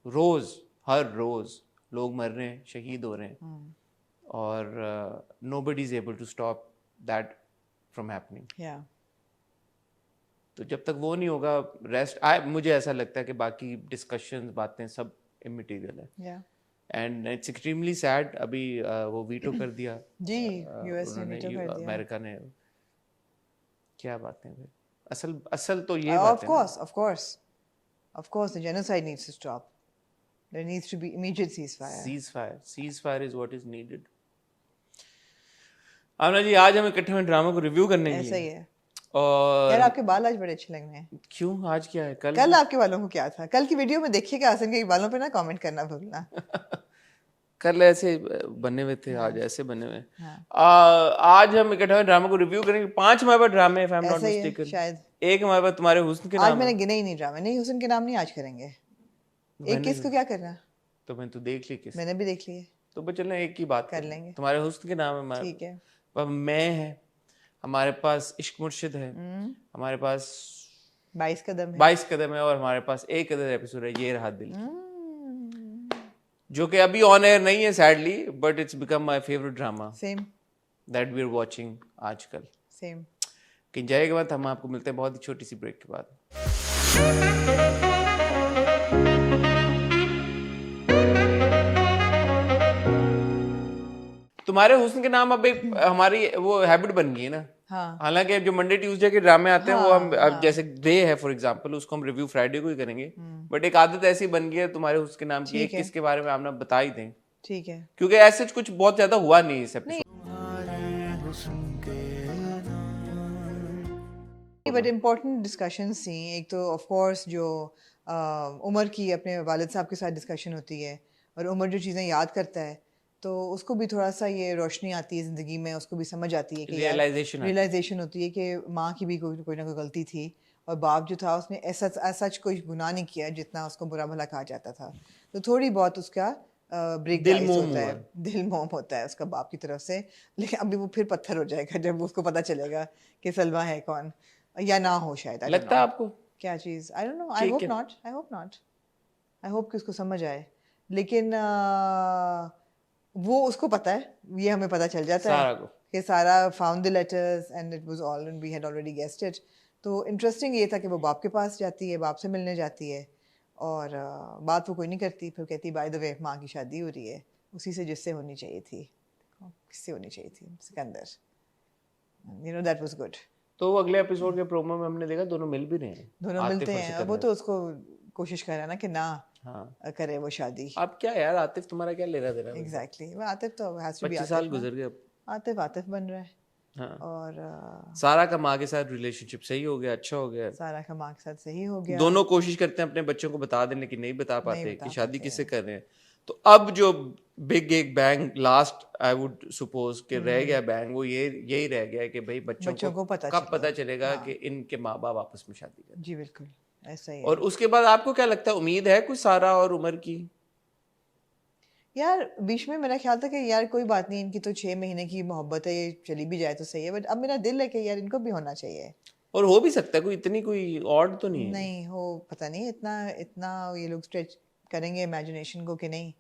रोज हर रोज लोग मर रहे हैं, शहीद हो रहे हैं, और nobody is able to stop that from happening. तो जब तक वो नहीं होगा, मुझे ऐसा लगता है कि बाकी डिस्कशंस, बातें सब इमटेरियल है। एंड इट्स एक्सट्रीमली सैड, अभी वो वीटो कर दिया जी, यूएस ने वीटो कर दिया, अमेरिका ने। क्या बातें भाई, असल तो ये बात है। Of course, the genocide needs to stop. There needs to be immediate ceasefire. Ceasefire is what is needed. आमना जी, आज हम इकट्ठे में ड्रामा को रिव्यू करने ऐसा ही है। और यार आपके बाल आज बड़े अच्छे लग रहे हैं। क्यों, आज क्या है? कल आपके बालों को क्या था? कल की वीडियो में देखिएगा, आसन के बालों पे ना कमेंट करना भूलना। कल ऐसे बने हुए थे, आज ऐसे बने हुए। आज हम इकट्ठे में ड्रामा को रिव्यू करेंगे। 5 हमारे पास ड्रामे, if I'm not mistaken, शायद एक हमारे पास तुम्हारे हुस्न के नाम। आज मैंने गिने ही नहीं ड्रामे। नहीं, हुस्न के नाम नहीं आज करेंगे। एक किस को क्या करना? तो मैंने तो देख ली किस। मैंने भी देख ली है। तो बस चलना एक की बात कर लेंगे। तुम्हारे हुस्न के नाम है हमारे, ठीक है। मैं है, हमारे पास इश्क मुर्शिद है, हमारे पास 22 कदम है, 22 कदम है, और हमारे पास 1 अदर एपिसोड है, ये रहा दिल। जो कि अभी ऑन एयर नहीं है sadly, but it's become my favourite drama same that we are watching आजकल। सेम। कि जाएगा बाद हम आपको मिलते हैं बहुत ही छोटी सी ब्रेक के बाद। तुम्हारे हुस्न के नाम अब एक हमारी वो हैबिट बन गई है ना। हाँ हालांकि जो मंडे ट्यूसडे के ड्रामे आते हैं वो हम अब हाँ। जैसे डे है फॉर एग्जांपल, उसको हम रिव्यू फ्राइडे को ही करेंगे, बट एक आदत ऐसी बन गई है तुम्हारे हुस्न के नाम की, ठीक एक है। किसके बारे में आप ना बता ही दें, ठीक है। क्योंकि ऐसे कुछ बहुत ज्यादा हुआ नहीं इस एपिसोड। बट इम्पोर्टेंट डिस्कशंस थी। एक तो ऑफ कोर्स जो उमर की अपने वालिद साहब के साथ डिस्कशन होती है, और उमर जो चीज़ें याद करता है तो उसको भी थोड़ा सा ये रोशनी आती है ज़िंदगी में, उसको भी समझ आती है कि रियलाइजेशन होती है कि माँ की भी कोई ना कोई गलती थी, और बाप जो था उसने ऐसा सच कोई गुनाह नहीं किया जितना उसको बुरा भला कहा जाता था। तो थोड़ी बहुत उसका ब्रेक दिल डाइस मोम होता हुआ। है, दिल मोम होता है उसका बाप की तरफ से। लेकिन अभी वो फिर पत्थर हो जाएगा जब उसको पता चलेगा कि सलमा है कौन, या ना हो शायद। I don't लगता है know। आपको? क्या चीज़? आई डोंट नो, आई ठीक होप है। Not, I hope not, I hope कि उसको समझ आए। लेकिन वो उसको पता है, ये हमें पता चल जाता सारा है को। कि सारा found the letters and it was all and we had already guessed it. तो इंटरेस्टिंग ये था कि वो बाप के पास जाती है, बाप से मिलने जाती है, और बात वो कोई नहीं करती, फिर कहती बाय द वे माँ की शादी हो रही है उसी से जिससे होनी चाहिए थी। किससे होनी चाहिए थी? Sikandar. You know that was good. तो वो अगले एपिसोड के प्रोमो में हमने देखा दोनों मिल भी रहे हैं, दोनों आतिफ मिलते और हैं, और वो सिकंदर। तो उसको कोशिश कर रहा है ना कि ना हाँ करे वो शादी। अब क्या यार, आतिफ तुम्हारा क्या लेना देना? एग्जैक्टली वो आतिफ तो हैज टू बी 25 आतिफ साल ना। गुजर गए अब। आतिफ आतिफ बन रहा है। हाँ और सारा का माँ के साथ रिलेशनशिप सही हो गया, अच्छा हो गया। सारा का माँ के साथ सही हो गया। दोनों कोशिश करते हैं अपने बच्चों को बता देने की, नहीं बता नहीं पाते बता कि शादी पाते किससे हैं। कर रहे हैं। तो अब जो बिग एक bang last I would suppose के रह गया बैंग, वो ये यही रह गया है कि भाई बच्चों बच्चों को पता कब चले। पता चलेगा हाँ। कि इनके माँ बाप आपस में शादी कर रहे जी बिल्कुल ऐसा ही हैं। है। और उसके बाद आपको क्या लगता है, उम्मीद है कुछ सारा और उमर की? यार बीच में मेरा ख्याल था कि यार कोई बात नहीं, इनकी तो 6 महीने की मोहब्बत है, ये चली भी जाए तो सही है, बट अब मेरा दिल है कि यार इनको भी होना चाहिए। और हो भी सकता है, कोई इतनी कोई ऑड तो नहीं है। नहीं हो, पता नहीं इतना इतना ये लोग स्ट्रेच करेंगे इमेजिनेशन को कि नहीं।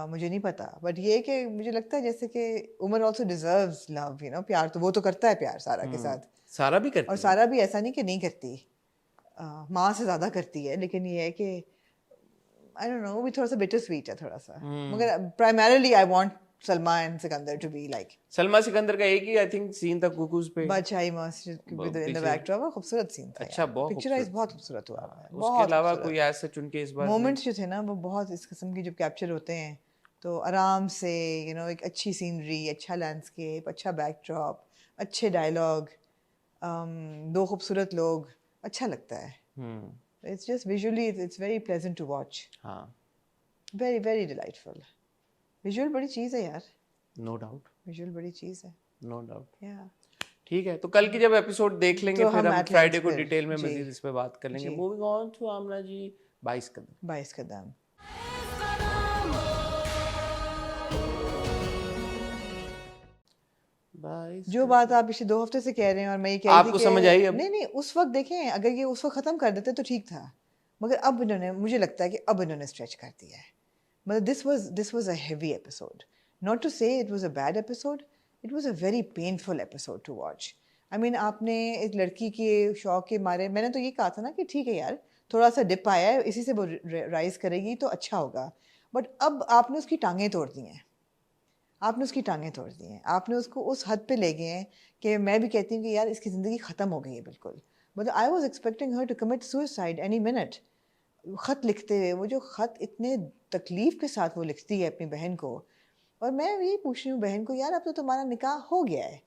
मुझे नहीं पता, बट ये कि मुझे लगता है जैसे कि Umar also deserves love, you know, प्यार तो वो तो करता है प्यार सारा के साथ। सारा भी करती और है। सारा भी ऐसा नहीं कि नहीं करती, माँ से ज़्यादा करती है, लेकिन ये है कि आई डोंट नो, वो भी थोड़ा सा बिटर स्वीट है थोड़ा सा। मगर primarily I want Salma and Sikandar to be like. Salma Sikandar का एक ही आई थिंक सीन था कुकूज पे, बादशाही मस्जिद विद इन द बैकड्रॉप, और खूबसूरत सीन था। अच्छा, बहुत पिक्चराइज खूबसूरत बहुत खूबसूरत हुआ है। उसके अलावा कोई ऐसा चुन के इस बार मोमेंट्स जो थे ना वो बहुत इस किस्म की जब कैप्चर होते हैं तो आराम से, यू नो, एक अच्छी सीनरी, अच्छा लैंडस्केप, अच्छा बैकड्रॉप, अच्छे डायलॉग, दो खूबसूरत लोग, अच्छा लगता है। It's just visually it's very pleasant to watch. हाँ वेरी वेरी डिलाइटफुल। विजुअल बड़ी चीज़ है यार, नो डाउट, विजुअल बड़ी चीज़ है। No doubt. या ठीक है, तो कल की जब एपिसोड देख लेंगे तो फिर हम हम at फ्राइडे length को फिर, डिटेल में जी, मजीद इस पे बात कर लेंगे। जी। मूविंग ऑन टू आमना जी 22 कदम। 22 कदम। जो बात आप पिछले 2 हफ्ते से कह रहे हैं और मैं ये कह रही थी आपको कि समझ आई अब? नहीं नहीं, उस वक्त देखें, अगर ये उस वक्त ख़त्म कर देते तो ठीक था, मगर अब इन्होंने, मुझे लगता है कि अब इन्होंने स्ट्रेच कर दिया है। मतलब this was a heavy episode, not to say it was a bad episode, it was a very painful episode to watch. I mean आपने एक लड़की के शौक के मारे, मैंने तो ये कहा था ना कि ठीक है यार थोड़ा सा डिप आया है, इसी से वो राइज करेगी तो अच्छा होगा, बट अब आपने उसकी टांगें तोड़ दी हैं, आपने उसकी टांगें तोड़ दी हैं, आपने उसको उस हद पे ले गए हैं कि मैं भी कहती हूँ कि यार इसकी ज़िंदगी ख़त्म हो गई है बिल्कुल। मतलब I was expecting her to commit suicide any minute. ख़त लिखते हुए, वो जो ख़त इतने तकलीफ़ के साथ वो लिखती है अपनी बहन को, और मैं यही पूछ रही हूँ बहन को, यार अब तो तुम्हारा निकाह हो गया है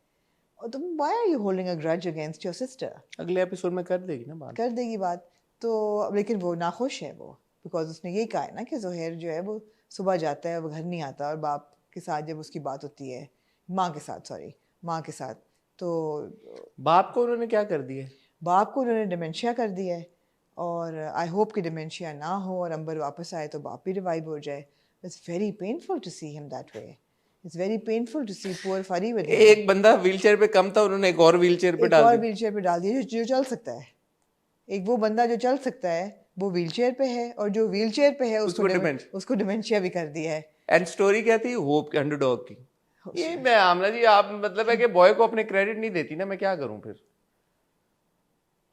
और तुम why are you holding a grudge against your sister? अगले एपिसोड में कर देगी ना बात। कर देगी बात तो, लेकिन वो नाखुश है वो, बिकॉज उसने यही कहा है ना कि ज़ुहैर जो है वो सुबह जाता है, वो घर नहीं आता, और बाप के साथ जब उसकी बात होती है, माँ के साथ, सॉरी माँ के साथ, तो बाप को उन्होंने क्या कर दिया? बाप को उन्होंने डिमेंशिया कर दिया है, और आई होप कि डिमेंशिया ना हो और अंबर वापस आए तो बाप भी रिवाइव हो जाए। It's very painful to see him that way, it's very painful to see poor Fari with एक बंदा व्हीलचेयर पे कम था, उन्होंने एक और व्हीलचेयर पे एक डाल और दिया। व्हीलचेयर पे डाल दिया जो चल सकता है। एक वो बंदा जो चल सकता है वो व्हीलचेयर पे है, और जो व्हीलचेयर पे है उसको डिमेंशिया भी कर दिया है। एंड स्टोरी क्या थी? होप के अंडरडॉग की। ये मैं आमना जी, आप मतलब है कि बॉय को अपने क्रेडिट नहीं देती ना, मैं क्या करूं फिर?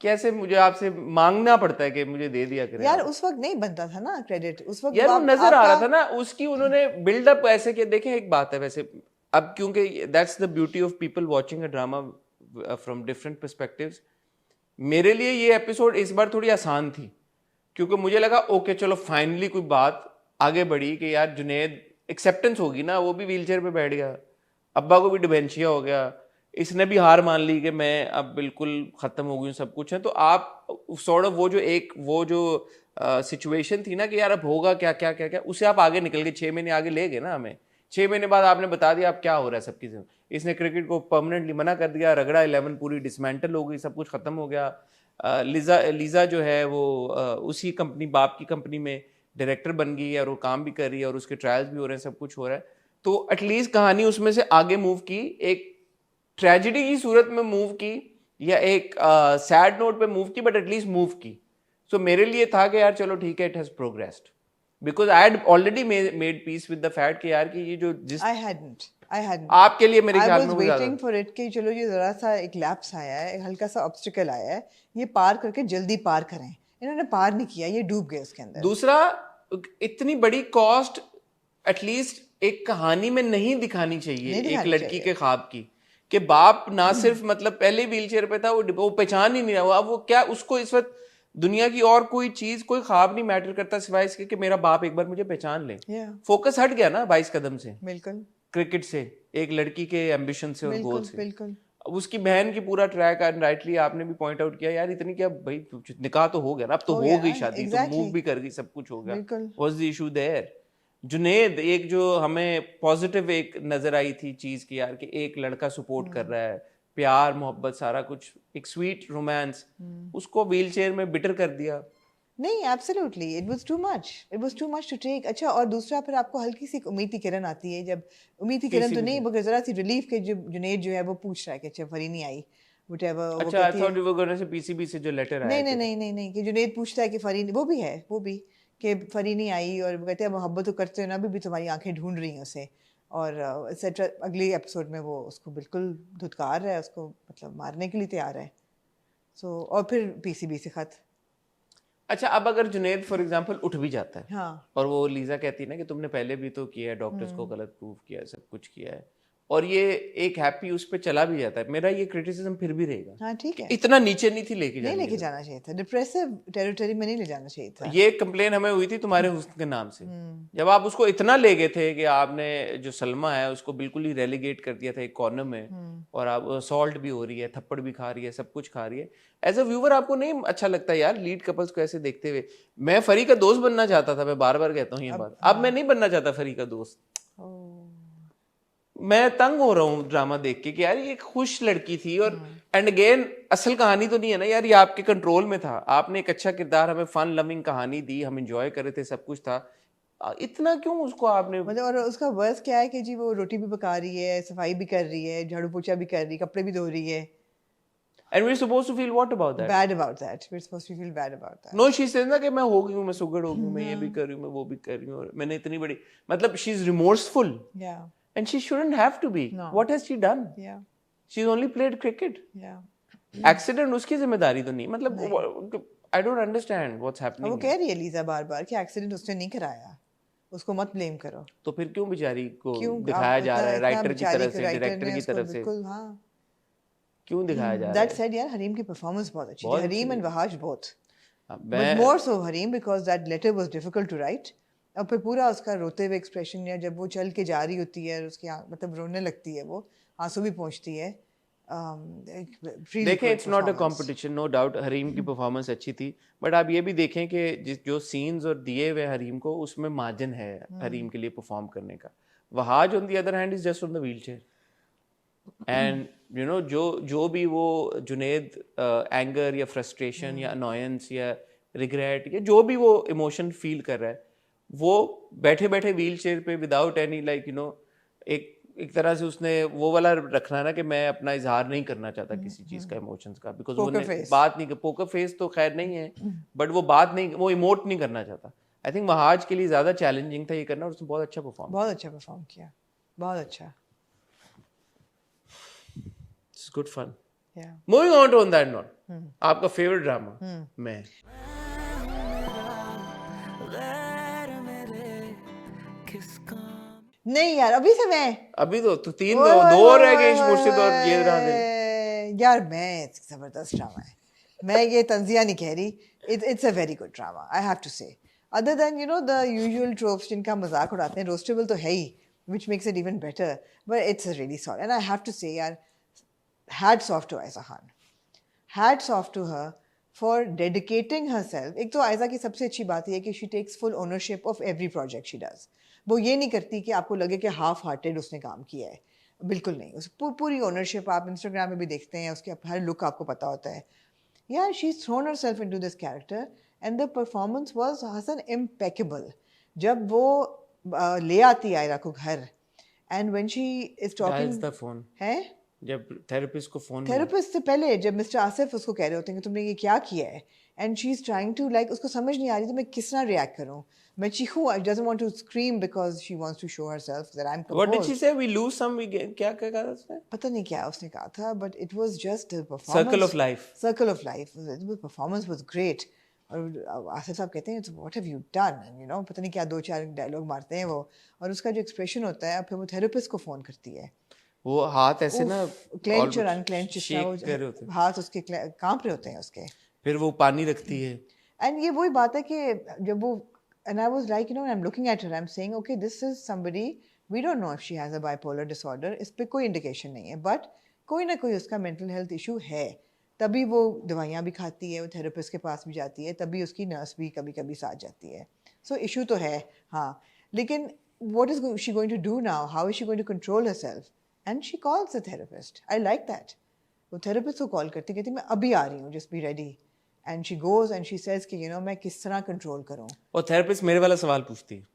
कैसे मुझे आपसे मांगना पड़ता है कि मुझे दे दिया करें यार आप? उस वक्त नहीं बनता था ना क्रेडिट, उस वक्त यार वो नजर आ आपका रहा था ना उसकी, उन्होंने बिल्डअप ऐसे किया। देखें एक बात है वैसे, अब क्योंकि that's the beauty of people watching a drama from different perspectives. मेरे लिए ये एपिसोड इस बार थोड़ी आसान थी, क्योंकि मुझे लगा ओके चलो फाइनली कोई बात आगे बढ़ी कि यार जुनेद एक्सेप्टेंस होगी ना, वो भी व्हीलचेयर पे बैठ गया, अब्बा को भी डिमेंशिया हो गया, इसने भी हार मान ली कि मैं अब बिल्कुल खत्म हो गई सब कुछ है। तो आप सॉर्ट ऑफ वो जो सिचुएशन थी ना कि यार अब होगा क्या क्या क्या क्या, उसे आप आगे निकल गए, 6 महीने आगे ले गए ना हमें। 6 महीने बाद आपने बता दिया अब क्या हो रहा है सबकी जिंदगी। इसने क्रिकेट को परमानेंटली मना कर दिया, रगड़ा 11 पूरी डिसमेंटल हो गई, सब कुछ खत्म हो गया। लीजा जो है वो उसी कंपनी, बाप की कंपनी में डायरेक्टर बन गई है और वो काम भी कर रही है और उसके ट्रायल्स भी हो रहे हैं, सब कुछ हो रहा है। तो एटलीस्ट कहानी उसमें से आगे मूव की, एक ट्रेजिडी की सूरत में मूव की, या एक सैड नोट पे मूव की, बट एटलीस्ट मूव की। सो मेरे लिए था कि यार चलो ठीक है, it has progressed, because I had already made peace with the fact कि यार कि ये जो जिस I hadn't. आपके लिए मेरे I ख्याल was में वो ज्यादा waiting for it कि चलो ये जरा सा एक लैप्स आया है, एक हल्का सा ऑब्स्टिकल आया है, ये पार करके जल्दी पार करें। इन्होंने पार नहीं किया, ये डूब गए उसके अंदर। दूसरा, इतनी बड़ी कॉस्ट एटलीस्ट एक कहानी में नहीं दिखानी चाहिए, नहीं एक दिखानी लड़की चाहिए। के ख्वाब की, कि बाप ना सिर्फ मतलब पहले व्हीलचेयर पे था, वो पहचान ही नहीं रहा, अब वो क्या, उसको इस वक्त दुनिया की और कोई चीज, कोई ख्वाब नहीं मैटर करता सिवाय इसके कि मेरा बाप एक बार मुझे पहचान ले। Yeah, फोकस हट गया ना 22 कदम से, बिल्कुल क्रिकेट से, एक लड़की के एम्बिशन से और गोल बिल्कुल से। बिल्कुल। अब उसकी बहन की पूरा ट्रैक, एंड राइटली आपने भी पॉइंट आउट किया यार, इतनी क्या भाई, निकाह तो हो गया ना, अब तो हो हो गया गई ना, शादी, तो exactly, मूव भी कर गई, सब कुछ हो गया। बिल्कुल। What's the issue there? Junaid एक जो हमें पॉजिटिव एक नजर आई थी चीज की यार, कि एक लड़का सपोर्ट कर रहा है, प्यार मोहब्बत सारा कुछ, एक स्वीट रोमांस, उसको व्हीलचेयर में बिटर कर दिया। नहीं, absolutely it was too much to take. अच्छा, और दूसरा फिर आपको हल्की सी एक उम्मीद की किरण आती है, जब उम्मीद की किरण तो नहीं मगर जरा सी रिलीफ के, जब जुनेद जो है वो पूछ रहा है कि अच्छा फरी नहीं आई, व्हाटएवर वो अच्छा, आई कहती थॉट है। You were gonna say PCB से जो लेटर आया नहीं नहीं नहीं नहीं नहीं, कि जुनेद पूछता है कि फरी वो भी है, वो भी कि फरी नहीं आई, और वो कहते हैं मोहब्बत तो करते हो ना, अभी भी तुम्हारी आंखें ढूंढ रही हैं उसे, और एक्सेट्रा। अगले एपिसोड में वो उसको बिल्कुल धुतकार रहा है, उसको मतलब मारने के लिए तैयार है। सो और फिर पीसीबी से खत। अच्छा, अब अगर जुनेद फॉर एग्जांपल उठ भी जाता है, हाँ और वो लीजा कहती है ना कि तुमने पहले भी तो किया है, डॉक्टर्स को गलत प्रूव किया है, सब कुछ किया है, और ये एक हैप्पी उस पर चला भी जाता है, मेरा ये क्रिटिसिज्म फिर भी रहेगा हाँ ठीक कि है, इतना नीचे नहीं थी लेके नहीं जाने लेके की जाना चाहिए था, डिप्रेसिव टेरिटरी में नहीं ले जाना चाहिए था। जरूरत। ये कंप्लेन हमें हुई थी तुम्हारे हुस्न के नाम से, जब आप उसको इतना ले गए थे कि आपने जो सलमा है उसको बिल्कुल ही रेलीगेट कर दिया था एक कॉर्नर में, और आप असॉल्ट भी हो रही है, थप्पड़ भी खा रही है, सब कुछ खा रही है। एज अ व्यूवर आपको नहीं अच्छा लगता यार लीड कपल्स को ऐसे देखते हुए? मैं फरी का दोस्त बनना चाहता था, मैं बार बार कहता हूँ ये बात, अब मैं नहीं बनना चाहता फरी का दोस्त। मैं तंग हो रहा हूँ ड्रामा देख के कि यार ये खुश लड़की थी, और एंड अगेन असल कहानी तो नहीं है ना यार, ये आपके कंट्रोल में था, आपने एक अच्छा किरदार, हमें फन लविंग कहानी दी, हम एंजॉय कर रहे थे, सब कुछ था, इतना क्यों उसको आपने? मतलब और उसका वर्स क्या है कि जी वो रोटी भी पका रही है, सफाई भी कर रही है, झाड़ू पोछा भी कर रही है, कपड़े भी धो रही है। And we supposed to feel what about that? Bad about that, we are supposed to feel bad about that. No, she says ना कि मैं हो गई हूँ, मैं सुगड़ हो गई हूँ, मैं ये भी कर रही हूँ, मैं वो भी कर रही हूँ, और मैंने इतनी बड़ी, मतलब शी इज रिमोर्सफुल, या and she shouldn't have to be. No. What has she done? या शी ओनली प्लेड क्रिकेट। या एक्सीडेंट उसकी जिम्मेदारी तो नहीं, मतलब आई डोंट अंडरस्टैंड व्हाट्स वो हैपनिंग। कह रही है लीजा बार बार कि एक्सीडेंट उसने नहीं कराया, उसको मत ब्लेम करो। तो फिर क्यों बेचारी को क्यों दिखाया आप जा इतना रहा है इतना राइटर की बेचारी तरफ को, से, राइटर डायरेक्टर ने की उसको तरफ से बिल्कुल, हाँ। क्यों दिखाया जा रहा दैट है? सेड यार, हरीम की परफॉर्मेंस बहुत अच्छी थी, बहुत हरीम अच्छी एंड वहाश बोथ, अब बट मैं more so Hareem because that letter was difficult to write. और फिर पूरा उसका रोते हुए एक्सप्रेशन, या जब वो चल के जा रही होती है और उसकी मतलब रोने लगती है, वो आंसू भी पहुंचती है। देखें, it's not a competition, no doubt Hareem की परफॉर्मेंस अच्छी थी, बट आप ये भी देखें कि जो सीन्स और दिए हुए हरीम को, उसमें मार्जिन है हरीम के लिए परफॉर्म करने का। Wahaj on the other hand is just on the wheelchair, and you no जो भी वो जुनेद एंगर या फ्रस्ट्रेशन या अनोयंस या रिग्रेट या जो भी वो इमोशन फील कर रहा है, वो बैठे बैठे व्हील चेयर पे without any like you no एक एक तरह से उसने वो वाला रखना है ना कि मैं अपना इजहार नहीं करना चाहता किसी चीज का इमोशंस का, बिकॉज वो Poker face. बात नहीं, पोकर फेस तो खैर नहीं है, बट वो बात नहीं, वो इमोट नहीं करना चाहता। आई थिंक महाज के लिए ज्यादा चैलेंजिंग था ये करना, और उसने बहुत अच्छा परफॉर्म बहुत अच्छा परफॉर्म किया, बहुत अच्छा। It's good fun. Yeah moving on to on that note, आपका फेवरेट ड्रामा मैं नहीं यार, अभी से मैं अभी तो तीन ओए दो ओए रह गए, ओए इश्क मुर्शिद और ये रहा दिल। ओए। यार मैं जबरदस्त ड्रामा है, मैं ये तंजिया नहीं कह रही, it's a very good drama, I have to say. Other than you know the usual tropes जिनका मजाक उड़ाते हैं, रोस्टेबल तो है ही, which makes it even better, but it's a really solid, and I have to say यार, hats off to Aiza Khan, hats off to her for dedicating herself. एक तो आयजा की सबसे अच्छी बात ये है कि she takes full ownership of every project she does. वो ये नहीं करती कि आपको लगे कि हाफ हार्टेड उसने काम किया है, बिल्कुल नहीं, उस पूरी ओनरशिप आप इंस्टाग्राम में भी देखते हैं, उसके हर लुक आपको पता होता है। Yeah, she's thrown herself into this character and the performance was Hasan impeccable. जब वो ले आती है आयरा को घर, and when she is talking the phone, है जब थेरेपिस्ट को फोन थेरेपिस्ट से पहले जब मिस्टर आसिफ उसको कह रहे होते हैं कि तुमने ये क्या किया है, and she is trying to like, उसको समझ नहीं आ रही तो मैं किस तरह रिएक्ट करूं, मैं चीखूं, I doesn't want to scream because she wants to show herself that I am what did she composed. Say, we lose some we gain, क्या क्या कहा उसने, पता नहीं क्या उसने कहा था, but it was just performance, circle of life, circle of life, performance was great. और आसिफ साहब कहते हैं what have you done, you know पता नहीं क्या दो चार डायलॉग मारते हैं वो, और उसका जो एक्सप्रेशन होता है, फिर वो थेरेपिस्ट को फोन करती है, वो हाथ ऐसे ना क्लेंच और अनक्लेंच, शेक कर रहे होते हैं, हाथ उसके कांप रहे होते हैं उसके, फिर वो पानी रखती है, एंड ये वही बात है कि जब वो, and I was like you know I am looking at her, I am saying okay this is somebody, we don't know if she has a bipolar disorder, इस पे कोई इंडिकेशन नहीं है, बट कोई ना कोई उसका मेंटल हेल्थ इशू है, तभी वो दवाइयाँ भी खाती है, वो थेरेपिस्ट के पास भी जाती है, तभी उसकी नर्स भी कभी कभी साथ जाती है, सो इशू तो है हाँ, लेकिन what is she going to do now, how is she going to control herself, and she calls the therapist, I like that, वो थेरेपिस्ट को कॉल करती, कहती मैं अभी आ रही हूँ, just be ready, and she goes and she says कि you know मैं किस तरह कंट्रोल करूँ, और थेरेपिस्ट मेरे वाला सवाल पूछती है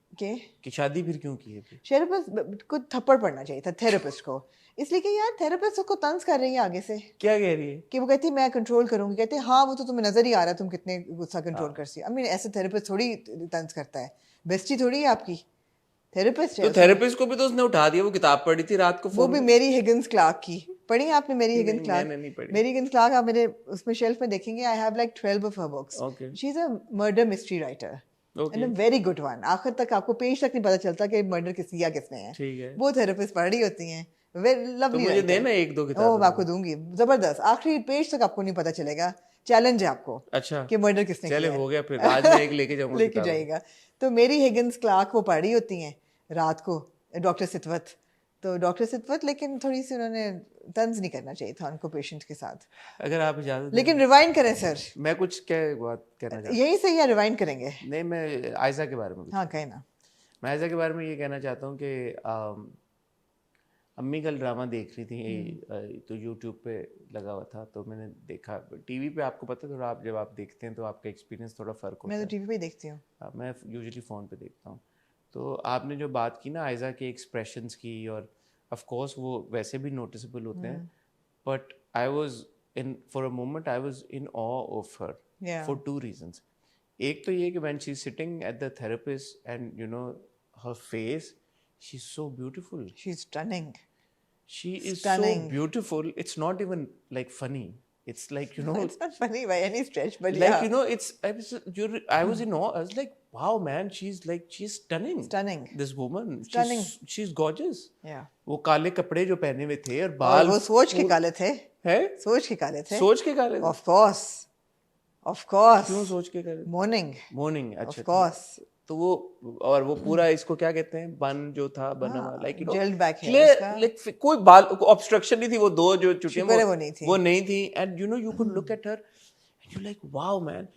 कि शादी फिर क्यों की है फिर? थेरेपिस्ट को थप्पड़ पड़ना चाहिए था थेरेपिस्ट को, इसलिए कि यार थेरेपिस्ट उसको तंज कर रही है आगे से, क्या कह रही है कि वो कहती है मैं कंट्रोल करूंगी, कहते हैं हाँ वो तो तुम्हें नजर ही आ रहा है तुम कितने गुस्सा कंट्रोल करती है, आई मीन ऐसे थेरेपिस्ट थोड़ी तंज करता है, बेस्टी थोड़ी है आपकी, थेरेपिस्ट है। तो थेरेपिस्ट को भी तो उसने उठा दिया, वो किताब पढ़ी थी रात को, वो भी मेरी हिगिंस क्लार्क की, पढ़ी है आपने मेरी हिगिंस नहीं, क्लार्क? मैंने नहीं पढ़ी। मेरी हिगिंस क्लार्क आप मेरे उसमें शेल्फ में देखेंगे, I have like 12 of her books, Okay. She is a murder mystery writer Okay. And a very good one, आखिर तक आपको पेज तक नहीं पता चलता कि मर्डर किस किया किसने है, ठीक है, वो थेरेपिस्ट पढ़ रही होती हैं, तो लवली मुझे देना एक दो ओ किताब। मैं आपको दूंगी, जबरदस्त, आखिरी पेज तक आपको नहीं पता चलेगा, चैलेंज है आपको अच्छा कि मर्डर किसने चले किया है। हो गया, फिर आज मैं एक लेके जाऊंगा लेके किताब। जाएगा, तो मेरी हिगिंस क्लार्क वो पढ़ रही होती हैं रात को, डॉक्टर सितवत, तो डॉक्टर सितवत, लेकिन थोड़ी सी उन्होंने तंज नहीं करना चाहिए था उनको पेशेंट के साथ, अगर आप इजाजत दें, लेकिन रिवाइंड करें सर, मैं कुछ क्या बात कहना चाहता यहीं से या रिवाइंड करेंगे? हूं। नहीं, मैं आयजा के बारे में हाँ कहें ना। मैं आयजा के बारे में ये कहना चाहता हूँ कि अम्मी कल ड्रामा देख रही थी, तो यूट्यूब पे लगा हुआ था, तो मैंने देखा, टीवी पे आपको पता है थोड़ा, आप जब आप देखते हैं तो आपका एक्सपीरियंस थोड़ा फ़र्क होता मैं है। तो टीवी पे ही देखती हूँ। मैं यूजुअली फ़ोन पे देखता हूँ। तो आपने जो बात की ना आयजा के एक्सप्रेशंस की, और ऑफ कोर्स वो वैसे भी नोटिसेबल होते हैं, but I was in for a moment I was in awe of her for two reasons. एक तो ये कि when she is sitting at the therapist and you know her face, she is so beautiful, she is stunning, she is Stunning. so beautiful, it's not even like funny, it's like you know it's not funny by any stretch, but like yeah, you know it's I was in awe, I was like wow man, she's stunning, stunning, this woman, Stunning. she's gorgeous, yeah, वो काले कपड़े जो पहने हुए थे और और बाल वो सोच के काले थे, है, सोच के काले थे, सोच के काले थे? of course क्यों सोच के काले? morning अच्छा of course, तो वो, और वो पूरा इसको क्या कहते हैं, बन जो था बना हुआ, like you no gelled back hair clear, उसका। like कोई बाल ऑब्स्ट्रक्शन नहीं थी, वो दो जो चुटियां शुक्र है वो नहीं थी। वो नहीं थी, and you know you could look at her and you like wow man,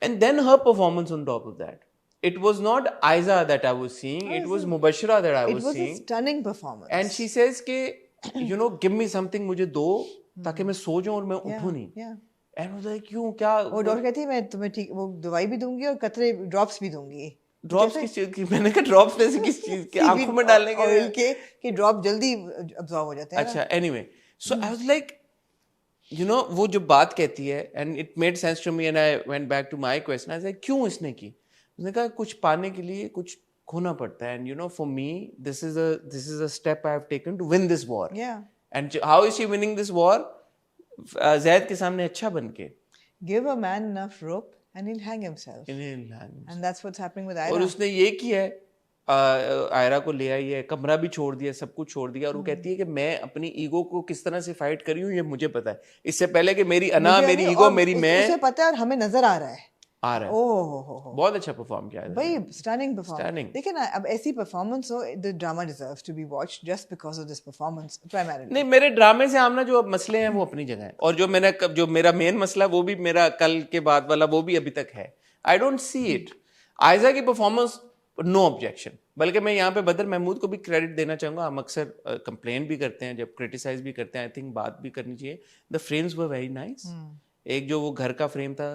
and then her performance on top of that, it was not Aiza that I was seeing, it was Mubashira that I it was was a seeing, stunning performance, and she says के you know give me something, मुझे दो ताकि मैं सो जाऊं और मैं उठूं नहीं, yeah, and I was like क्यों, क्या वो डॉक्टर कहती है मैं तुम्हें ठीक वो दवाई भी दूंगी और कतरे ड्रॉप्स भी दूंगी, ड्रॉप्स किस चीज की? मैंने कहा ड्रॉप्स में से किस चीज के? आंखों में डालने के? ऑयल के कि ड्रॉप जल्दी अब्सॉर्ब हो जाते हैं ना। अच्छा, anyway, so I was like, you know, वो जो बात कहती है, and it made sense to me, and I went back to my question, I said क्यों इसने की? उसने कहा कुछ पाने के लिए कुछ खोना पड़ता है, and you know, for me this is a step I have taken to win this war. Yeah. And how is she winning this war? Zaid के सामने अच्छा बन के. Give a man enough rope and he'll hang himself. और And that's what's happening with Ira. उसने ये किया है, आयरा को ले आई है, कमरा भी छोड़ दिया, सब कुछ छोड़ दिया, और वो कहती है कि मैं अपनी ईगो को किस तरह से फाइट करी हूँ ये मुझे पता है, इससे पहले कि मेरी अना, मुझे मेरी अभी- ईगो, और मेरी मैं. उसे पता है और हमें नजर आ रहा है. आ रहा है. ओह हो. बहुत अच्छा परफॉर्म किया है. भाई स्टनिंग परफॉर्मेंस. Stunning. देखिए ना, अब ऐसी परफॉर्मेंस हो, the drama deserves to be watched just because of this performance primarily. नहीं, मेरे ड्रामे से आमना जो मसले हैं वो अपनी जगह है, और जो मेरा मेन मसला, वो भी मेरा कल के बाद वाला, वो भी अभी तक है. I don't see it. Aiza की परफॉर्मेंस, नो ऑब्जेक्शन. बल्कि मैं यहाँ पे बदर महमूद को भी क्रेडिट देना चाहूंगा. हम अक्सर कंप्लेन भी करते हैं, जब क्रिटिसाइज भी करते हैं, आई थिंक बात भी करनी चाहिए. The frames were very nice. एक जो वो घर का फ्रेम था,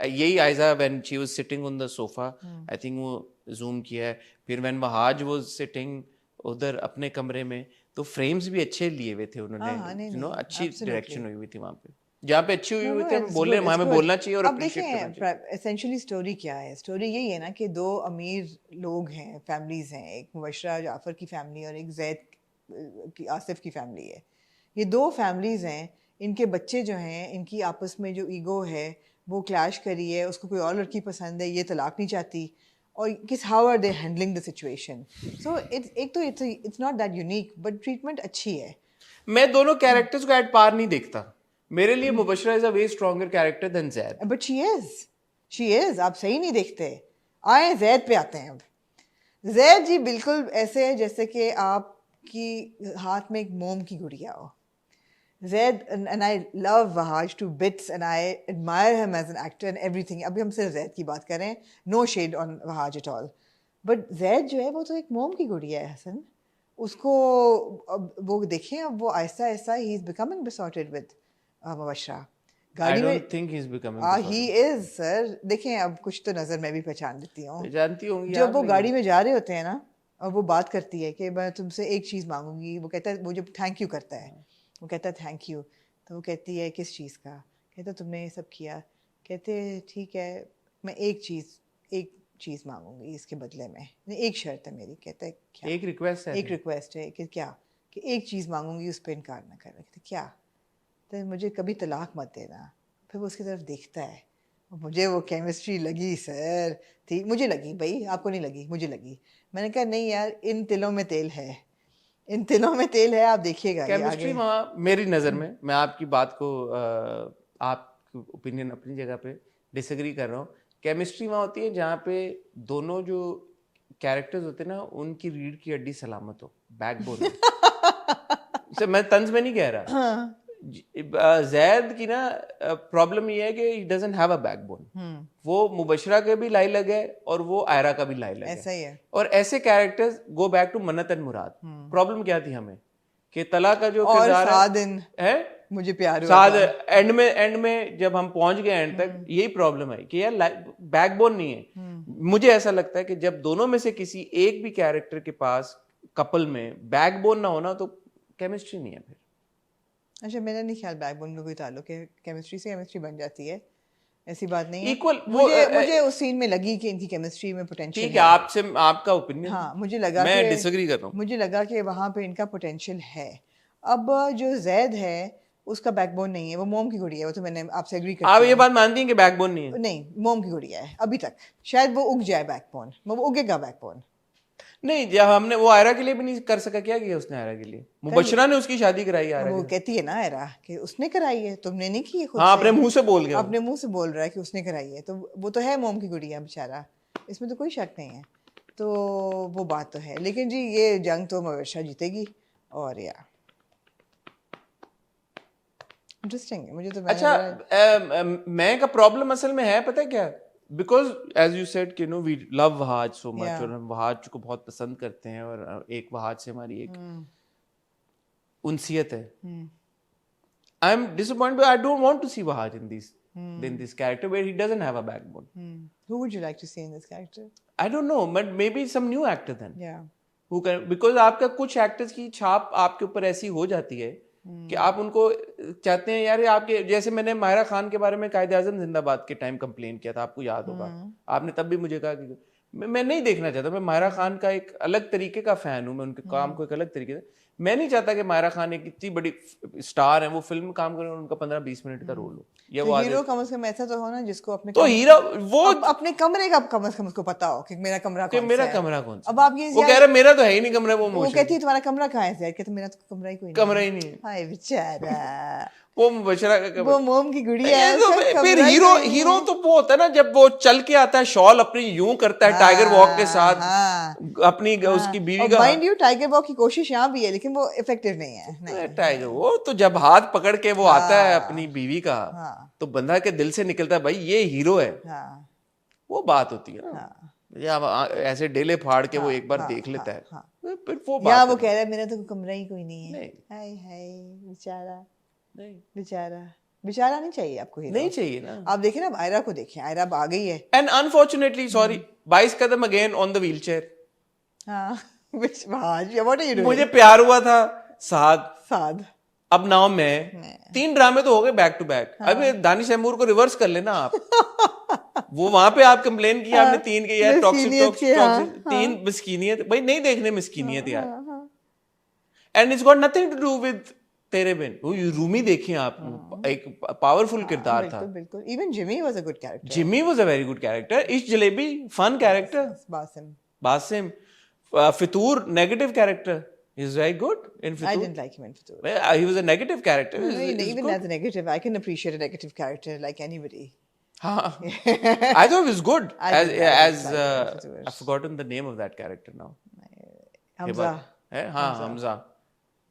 यही Ayeza when she was sitting on the sofa, I think वो जूम किया है. फिर व्हेन वहाज वाज सिटिंग उधर अपने कमरे में, तो फ्रेम्स भी अच्छे लिए हुए थे उन्होंने, यू नो, अच्छी डायरेक्शन हुई हुई थी वहां पे. जहाँ पे अच्छी हुई हुई थी, हम बोल रहे हैं, हमें बोलना चाहिए और अब अप्रिशिएट करना चाहिए. देखिए एसेंशियली स्टोरी क्या है. स्टोरी यही है ना कि दो अमीर लोग हैं, फैमिलीज हैं, एक मुबशरा जाफर की फैमिली और एक जैद की आसिफ की फैमिली है. ये दो फैमिलीज हैं, इनके बच्चे जो हैं, इनकी आपस में जो ईगो है वो क्लैश करी है. उसको कोई और लड़की पसंद है, ये तलाक नहीं चाहती, और किस how are they handling the situation. So it's not that unique, but treatment अच्छी है. मैं दोनों कैरेक्टर्स को एट पार नहीं देखता. मेरे लिए Mubashra is a way stronger character than Zaid. But she is आप सही नहीं देखते. आए जैद पे आते हैं. अब जैद जी बिल्कुल ऐसे है जैसे कि आपकी हाथ में एक मोम की गुड़िया हो. Zaid, and I love Wahaj to bits and I admire him as an actor and everything. अभी हम सिर्फ जैद की बात करें, no shade on Wahaj at all. But Zaid जो है वो तो एक मोम की गुड़िया है हसन. उसको अब वो देखें, अब वो आहिस्ता आहिस्ता he is becoming besotted with Mubashra. I गाड़ी में don't think he's becoming he is sir. देखें, अब कुछ तो नजर मैं भी पहचान लेती हूँ. जानती होंगी जब आप, वो लेकिन- गाड़ी में जा रहे होते हैं ना, और वो बात करती है कि मैं तुमसे एक चीज मांगूंगी, वो कहता है, वो जब थैंक यू करता है, वो कहता है थैंक यू, तो वो कहती है किस चीज़ का? कहता तुमने ये सब किया. कहते ठीक है, मैं एक चीज़ मांगूंगी इसके बदले में, एक शर्त है मेरी. कहता है क्या? एक रिक्वेस्ट है. एक रिक्वेस्ट है कि क्या? कि एक चीज़ मांगूंगी, उस पर इनकार ना करना. कहते क्या? तो मुझे कभी तलाक मत देना. फिर वो उसकी तरफ देखता है. मुझे वो केमिस्ट्री लगी सर, थी, मुझे लगी. भाई आपको नहीं लगी, मुझे लगी. मैंने कहा नहीं यार, इन तिलों में तेल है, इन तिलों में तेल है, आप देखिएगा. केमिस्ट्री वहाँ मेरी नज़र में, मैं आपकी बात को आपकी ओपिनियन अपनी जगह पे डिसएग्री कर रहा हूँ. केमिस्ट्री वहाँ होती है जहाँ पे दोनों जो कैरेक्टर्स होते हैं ना, उनकी रीढ़ की हड्डी सलामत हो, बैकबोन. सर मैं तंज में नहीं कह रहा. जैद की ना प्रॉब्लम ये है कि he doesn't have a backbone. वो मुबशरा के भी लाई लग है और वो आयरा का भी लाई लग है. ऐसा ही है. और ऐसे कैरेक्टर्स गो बैक टू मन्नत एंड मुराद. प्रॉब्लम क्या थी हमें कि तला का जो और किरदार सादिन है, मुझे प्यार हुआ साद था. एंड में जब हम पहुंच गए एंड तक, यही प्रॉब्लम है कि यार बैकबोन नहीं है. मुझे ऐसा लगता है कि जब दोनों में से किसी एक भी कैरेक्टर के पास कपल में बैकबोन ना होना, तो केमिस्ट्री नहीं है फिर. अच्छा, मेरा नहीं ख्याल बैकबोन का कोई ताल्लुक है. केमिस्ट्री से केमिस्ट्री बन जाती है, ऐसी बात नहीं है. Equal, मुझे उस सीन में लगी कि इनकी केमिस्ट्री में पोटेंशियल ठीक है, आपसे आपका ओपिनियन. हाँ, मुझे लगा मैं कि डिसएग्री कर रहा हूँ. मुझे लगा कि वहाँ पे इनका पोटेंशियल है. अब जो जैद है उसका बैकबोन नहीं है, वो मोम की गुड़िया है. वो तो मैंने आपसे एग्री आप करती ये बात मानती हैं कि बैकबोन नहीं है? हूँ. नहीं, मोम की गुड़िया है अभी तक. शायद वो उग जाए बैकबोन, वो उगेगा बैकबोन. नहीं, जब हमने वो आयरा के लिए भी नहीं कर सका, क्या किया उसने आयरा के लिए? मुबशरा ने उसकी शादी कराई आयरा वो के. कहती है ना आयरा कि उसने कराई है, तुमने नहीं की है खुद हाँ, से. अपने मुंह से बोल गया. अपने मुंह से बोल रहा है कि उसने कराई है, तो वो तो है मोम की गुड़िया बेचारा, इसमें तो कोई शक नहीं है. तो वो बात तो है, लेकिन जी ये जंग तो मुबशरा जीतेगी. और यार इंटरेस्टिंग है. मुझे तो अच्छा, मैं का प्रॉब्लम असल में है, पता है क्या? बिकॉज एज यू सेड कि no we love Wahaj so much, और हम वहाज को बहुत पसंद करते हैं, और एक वहाज से हमारी एक उनसियत है. I am disappointed, I don't want to see Wahaj in this than this character where he doesn't have a backbone. Who would you like to see in this character? I don't know, but maybe some new actor then. Yeah. Who can, because आपका कुछ actors की छाप आपके ऊपर ऐसी हो जाती है कि आप उनको चाहते हैं यार, आपके जैसे मैंने माहिरा खान के बारे में कायद-ए-आज़म जिंदाबाद के टाइम कंप्लेन किया था, आपको याद होगा। आपने तब भी मुझे कहा कि मैं नहीं देखना चाहता, मैं माहिरा खान का एक अलग तरीके का फैन हूँ, मैं उनके काम को एक अलग तरीके से, मैं नहीं चाहता कि माहिरा खान एक इतनी बड़ी स्टार है, वो फिल्म में काम करें और उनका 15-20 मिनट का रोल हो। ये तो वो हीरो कम से कम ऐसा तो हो ना जिसको अपने तो हीरो वो अपने कमरे का कम से कम उसको पता हो कि मेरा कमरा कौन सा है। मेरा कमरा कौन सा। अब आप ये वो कह रहा मेरा तो है ही नहीं कमरा, वो कहती है तुम्हारा कमरा कहाँ है? कहते मेरा तो कमरा ही कोई नहीं, कमरा ही नहीं है। हाय बेचारा वो मुबशरा का वो मोम की गुड़िया है, तो फिर हीरो तो वो होता है ना, जब वो चल के आता है, शॉल अपनी यूं करता है टाइगर वॉक के साथ, अपनी उसकी बीवी का। माइंड यू टाइगर वॉक की कोशिश यहाँ भी है, लेकिन वो इफेक्टिव नहीं है। नहीं। टाइगर वो तो जब हाथ पकड़ के वो आता है अपनी बीवी का, तो बंदा के दिल से निकलता है भाई ये हीरो है। वो बात होती है ना, या ऐसे डेले फाड़ के वो एक बार देख लेता है, फिर वो बात। या वो कह रहा है मेरा तो कमरा ही कोई नहीं है। हाय हाय बेचारा, नहीं बेचारा नहीं चाहिए आपको हीरो, नहीं चाहिए ना। आप देखें ना, आयरा को देखें, आयरा अब आ गई है। And unfortunately sorry 22 Kadam again on the wheelchair. हाँ व्हाट आर यू डूइंग? मुझे प्यार हुआ था साद, अब नाउ मैं 3 ड्रामे तो हो गए बैक टू बैक। अभी दानिश तैमूर को रिवर्स कर लेना आप। वो वहां पे आप कंप्लेन किया आपने 3 के यार टॉक्सिक 3 मिस्कीनियत, भाई नहीं देखने मिस्कीनियत यार। And it's got nothing to do with Tere Bin. वो रूमी देखिए आप, एक पावरफुल किरदार था। बिल्कुल। Even Jimmy was a good character. Jimmy was a very good character. इश जलेबी फन कैरेक्टर। बासिम फितूर negative character. He's very good in Fitur. I didn't like him in Fitur. He was a negative character. Even as a negative, I can appreciate a negative character like anybody. I thought it was good. I've forgotten the name of that character now. Hamza. Hamza.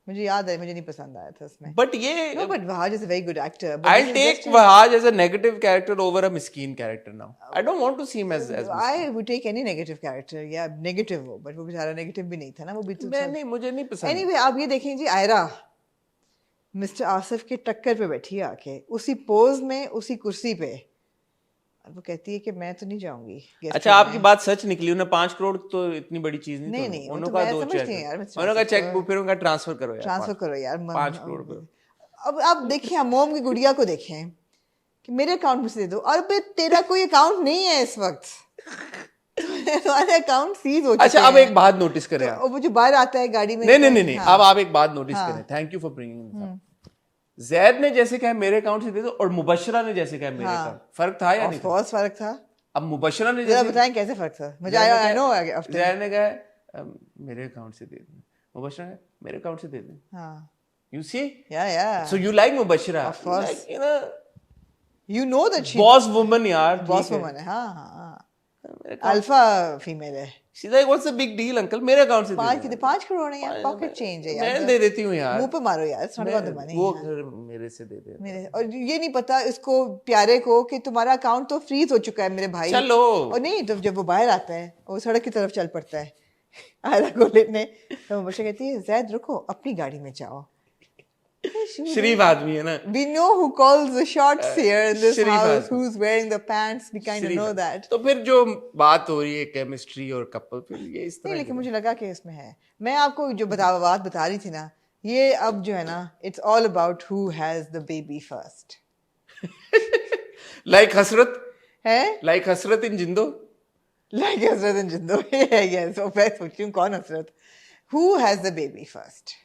मुझे याद है, मुझे नहीं पसंद आया था उसमें। But ये no, but Wahaj is a very good actor. I'll take Wahaj as a negative character over a miskeen character now. I don't want to see him as I would take any negative character. Yeah, negative हो, but वो बेचारा negative भी नहीं था ना, वो भी तो नहीं, मुझे नहीं पसंद। Anyway, आप ये देखें जी, आयरा मिस्टर आसिफ के टक्कर पे बैठी है आके, उसी पोज में, उसी कुर्सी पे, और वो कहती है कि मैं तो नहीं जाऊंगी। अच्छा, आपकी बात सच निकली। उन्हें 5 करोड़ तो इतनी बड़ी चीज नहीं। नहीं, उन्होंने कहा 2 चेक, उन्होंने कहा चेक बुक, फिर उनका ट्रांसफर करो यार 5 करोड़ करो। अब आप देखिए, मोम की गुड़िया को देखें कि मेरे अकाउंट में से दे दो, और फिर तेरा कोई अकाउंट नहीं है इस वक्त, तुम्हारे अकाउंट सीज हो चुके हैं। अच्छा, अब एक बात नोटिस करें आप, वो जो बाहर आता है गाड़ी में। नहीं, अब आप एक बात नोटिस करें। Thank you for bringing. Zaid ने जैसे कहा मेरे अकाउंट से दे दो, और मुबशरा ने जैसे कहा मेरे अकाउंट, फर्क था या नहीं? बहुत फर्क था। अब मुबशरा ने जैसे बताएं कैसे फर्क था, मुझे आई नो। जैद ने कहा मेरे अकाउंट से दे दो, मुबशरा ने मेरे अकाउंट से दे दो। हाँ, you see, yeah, so you like Mubashira, of course, like, you know that she boss woman यार, boss woman है। हाँ, अल्फा फीमेल है। she's like what's the big deal uncle, मेरे अकाउंट से 5 करोड़ है यार, पॉकेट चेंज है यार, मैं दे देती हूँ यार, मुंह पे मारो यार, वो मेरे से दे दे मेरे। और ये नहीं पता इसको प्यारे को कि तुम्हारा अकाउंट तो फ्रीज हो चुका है मेरे भाई। चलो, और नहीं तो जब वो बाहर आता है, वो सड़क की तरफ चल पड़ता है आयरा को लेने, तो मुबशरा कहती है जैद रुको, अपनी गाड़ी में जाओ। शरीफ आदमी है ना। We know who calls the shots here in this house, who's wearing the pants, we kind of know that. तो फिर जो बात हो रही है केमिस्ट्री और कपल, फिर ये इस तरह। नहीं, लेकिन मुझे लगा कि इसमें है। मैं आपको जो बात बता रही थी ना, ये अब जो है ना, it's all about who has the baby first. Like हसरत है? Like हसरत इन जिंदो? Like हसरत इन जिंदो, yes. So मैं सोचती हूँ कौन हसरत? Who has the baby first?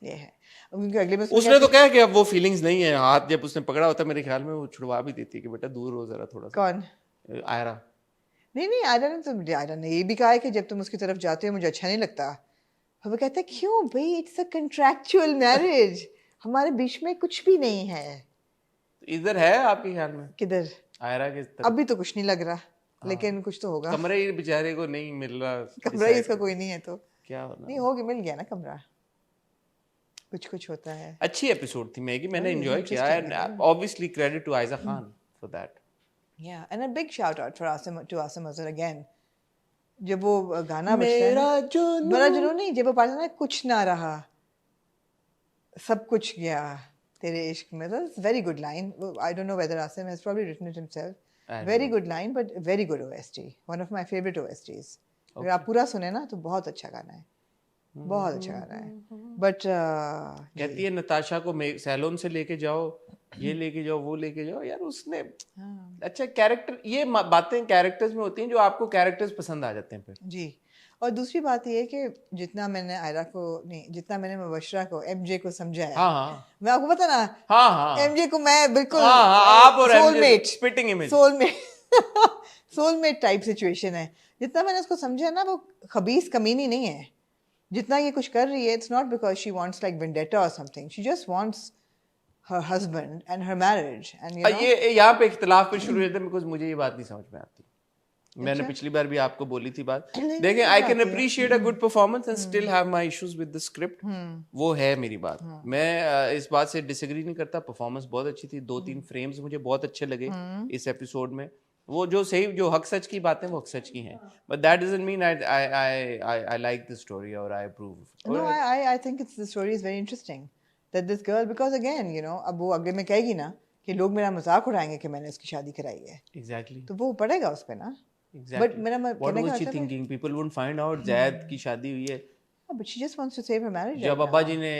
ये है। अगले में उसने तो कहा कि अब वो फीलिंग्स नहीं है, हाथ जब उसने पकड़ा होता मेरे ख्याल में वो छुड़वा भी देती कि बेटा दूर हो जरा थोड़ा सा। कौन? आयरा। नहीं, आयरा ने ये भी कहा है कि जब तुम उसकी तरफ जाते हो मुझे अच्छा नहीं लगता। और वो कहता है क्यों भाई, इट्स अ कंट्रैक्चुअल मैरिज, हमारे बीच में कुछ भी नहीं है। इधर है आपके ख्याल में? किधर? आयरा के तरफ अभी तो कुछ नहीं लग रहा, लेकिन कुछ तो होगा। कमरा ही बेचारे को नहीं मिल रहा, कमरा ही इसका कोई नहीं है तो क्या होना? नहीं होगी, मिल गया ना कमरा, कुछ होता है। अच्छी एपिसोड थी मैगी, मैंने एंजॉय किया है। Obviously credit to Ayeza Khan for that. Yeah and a big shout out for Asim Azhar again. जब वो गाना बजता है मेरा जुनून नहीं, जब वो पाता है ना कुछ ना रहा सब कुछ गया तेरे इश्क में, that's very good line. I don't know whether Asim has probably written it himself. I Very good line, but very good OST. One of my favorite OSTs. अगर आप पूरा सुने ना तो बहुत अच्छा गाना है, बहुत अच्छा गाना है. But कहती है नताशा को सैलून से लेके जाओ, ये लेके जाओ, वो लेके जाओ. यार उसने अच्छा कैरेक्टर, ये बातें कैरेक्टर्स में होती हैं जो आपको कैरेक्टर्स पसंद आ जाते हैं फिर. जी. और दूसरी बात ये है कि जितना मैंने आयरा को नहीं, जितना मैंने मुबशरा को, एमजे को समझाया, हाँ. मैं आपको पता ना, हाँ. एमजे को मैं बिल्कुल आप और soulmate, spitting image, soulmate type situation है. जितना मैंने उसको समझा ना, वो खबीस कमीनी नहीं है. जितना ये कुछ कर रही है, it's not because she wants like vendetta और something, she just wants her husband and her marriage, and you know, ये यहाँ पे इख्तिलाफ पे शुरू होता है बिकॉज मुझे ये बात नहीं समझ में आती. मैंने पिछली बार भी आपको बोली थी बात. देखें, I can appreciate a good performance and still have my issues with the script. वो है मेरी बात. मैं इस बात से डिसएग्री नहीं करता. परफॉर्मेंस बहुत अच्छी थी. 2-3 फ्रेम्स मुझे बहुत अच्छे लगे इस एपिसोड में. वो जो सही, जो हक सच की बातें वो हक सच की हैं. But that doesn't mean I like the story और I approve. no, I think it's the story is very interesting that this girl, because again, you know, अब वो अगले में कहेगी ना कि लोग मेरा मजाक उड़ाएंगे कि मैंने उसकी शादी कराई है, एग्जैक्टली. तो वो पड़ेगा उस पे ना. But मेरा What कहने का was she मतलब है, thinking? People wouldn't find out Zaid की शादी हुई है. but she just wants to save her marriage. जब right अब्बा now. जी ने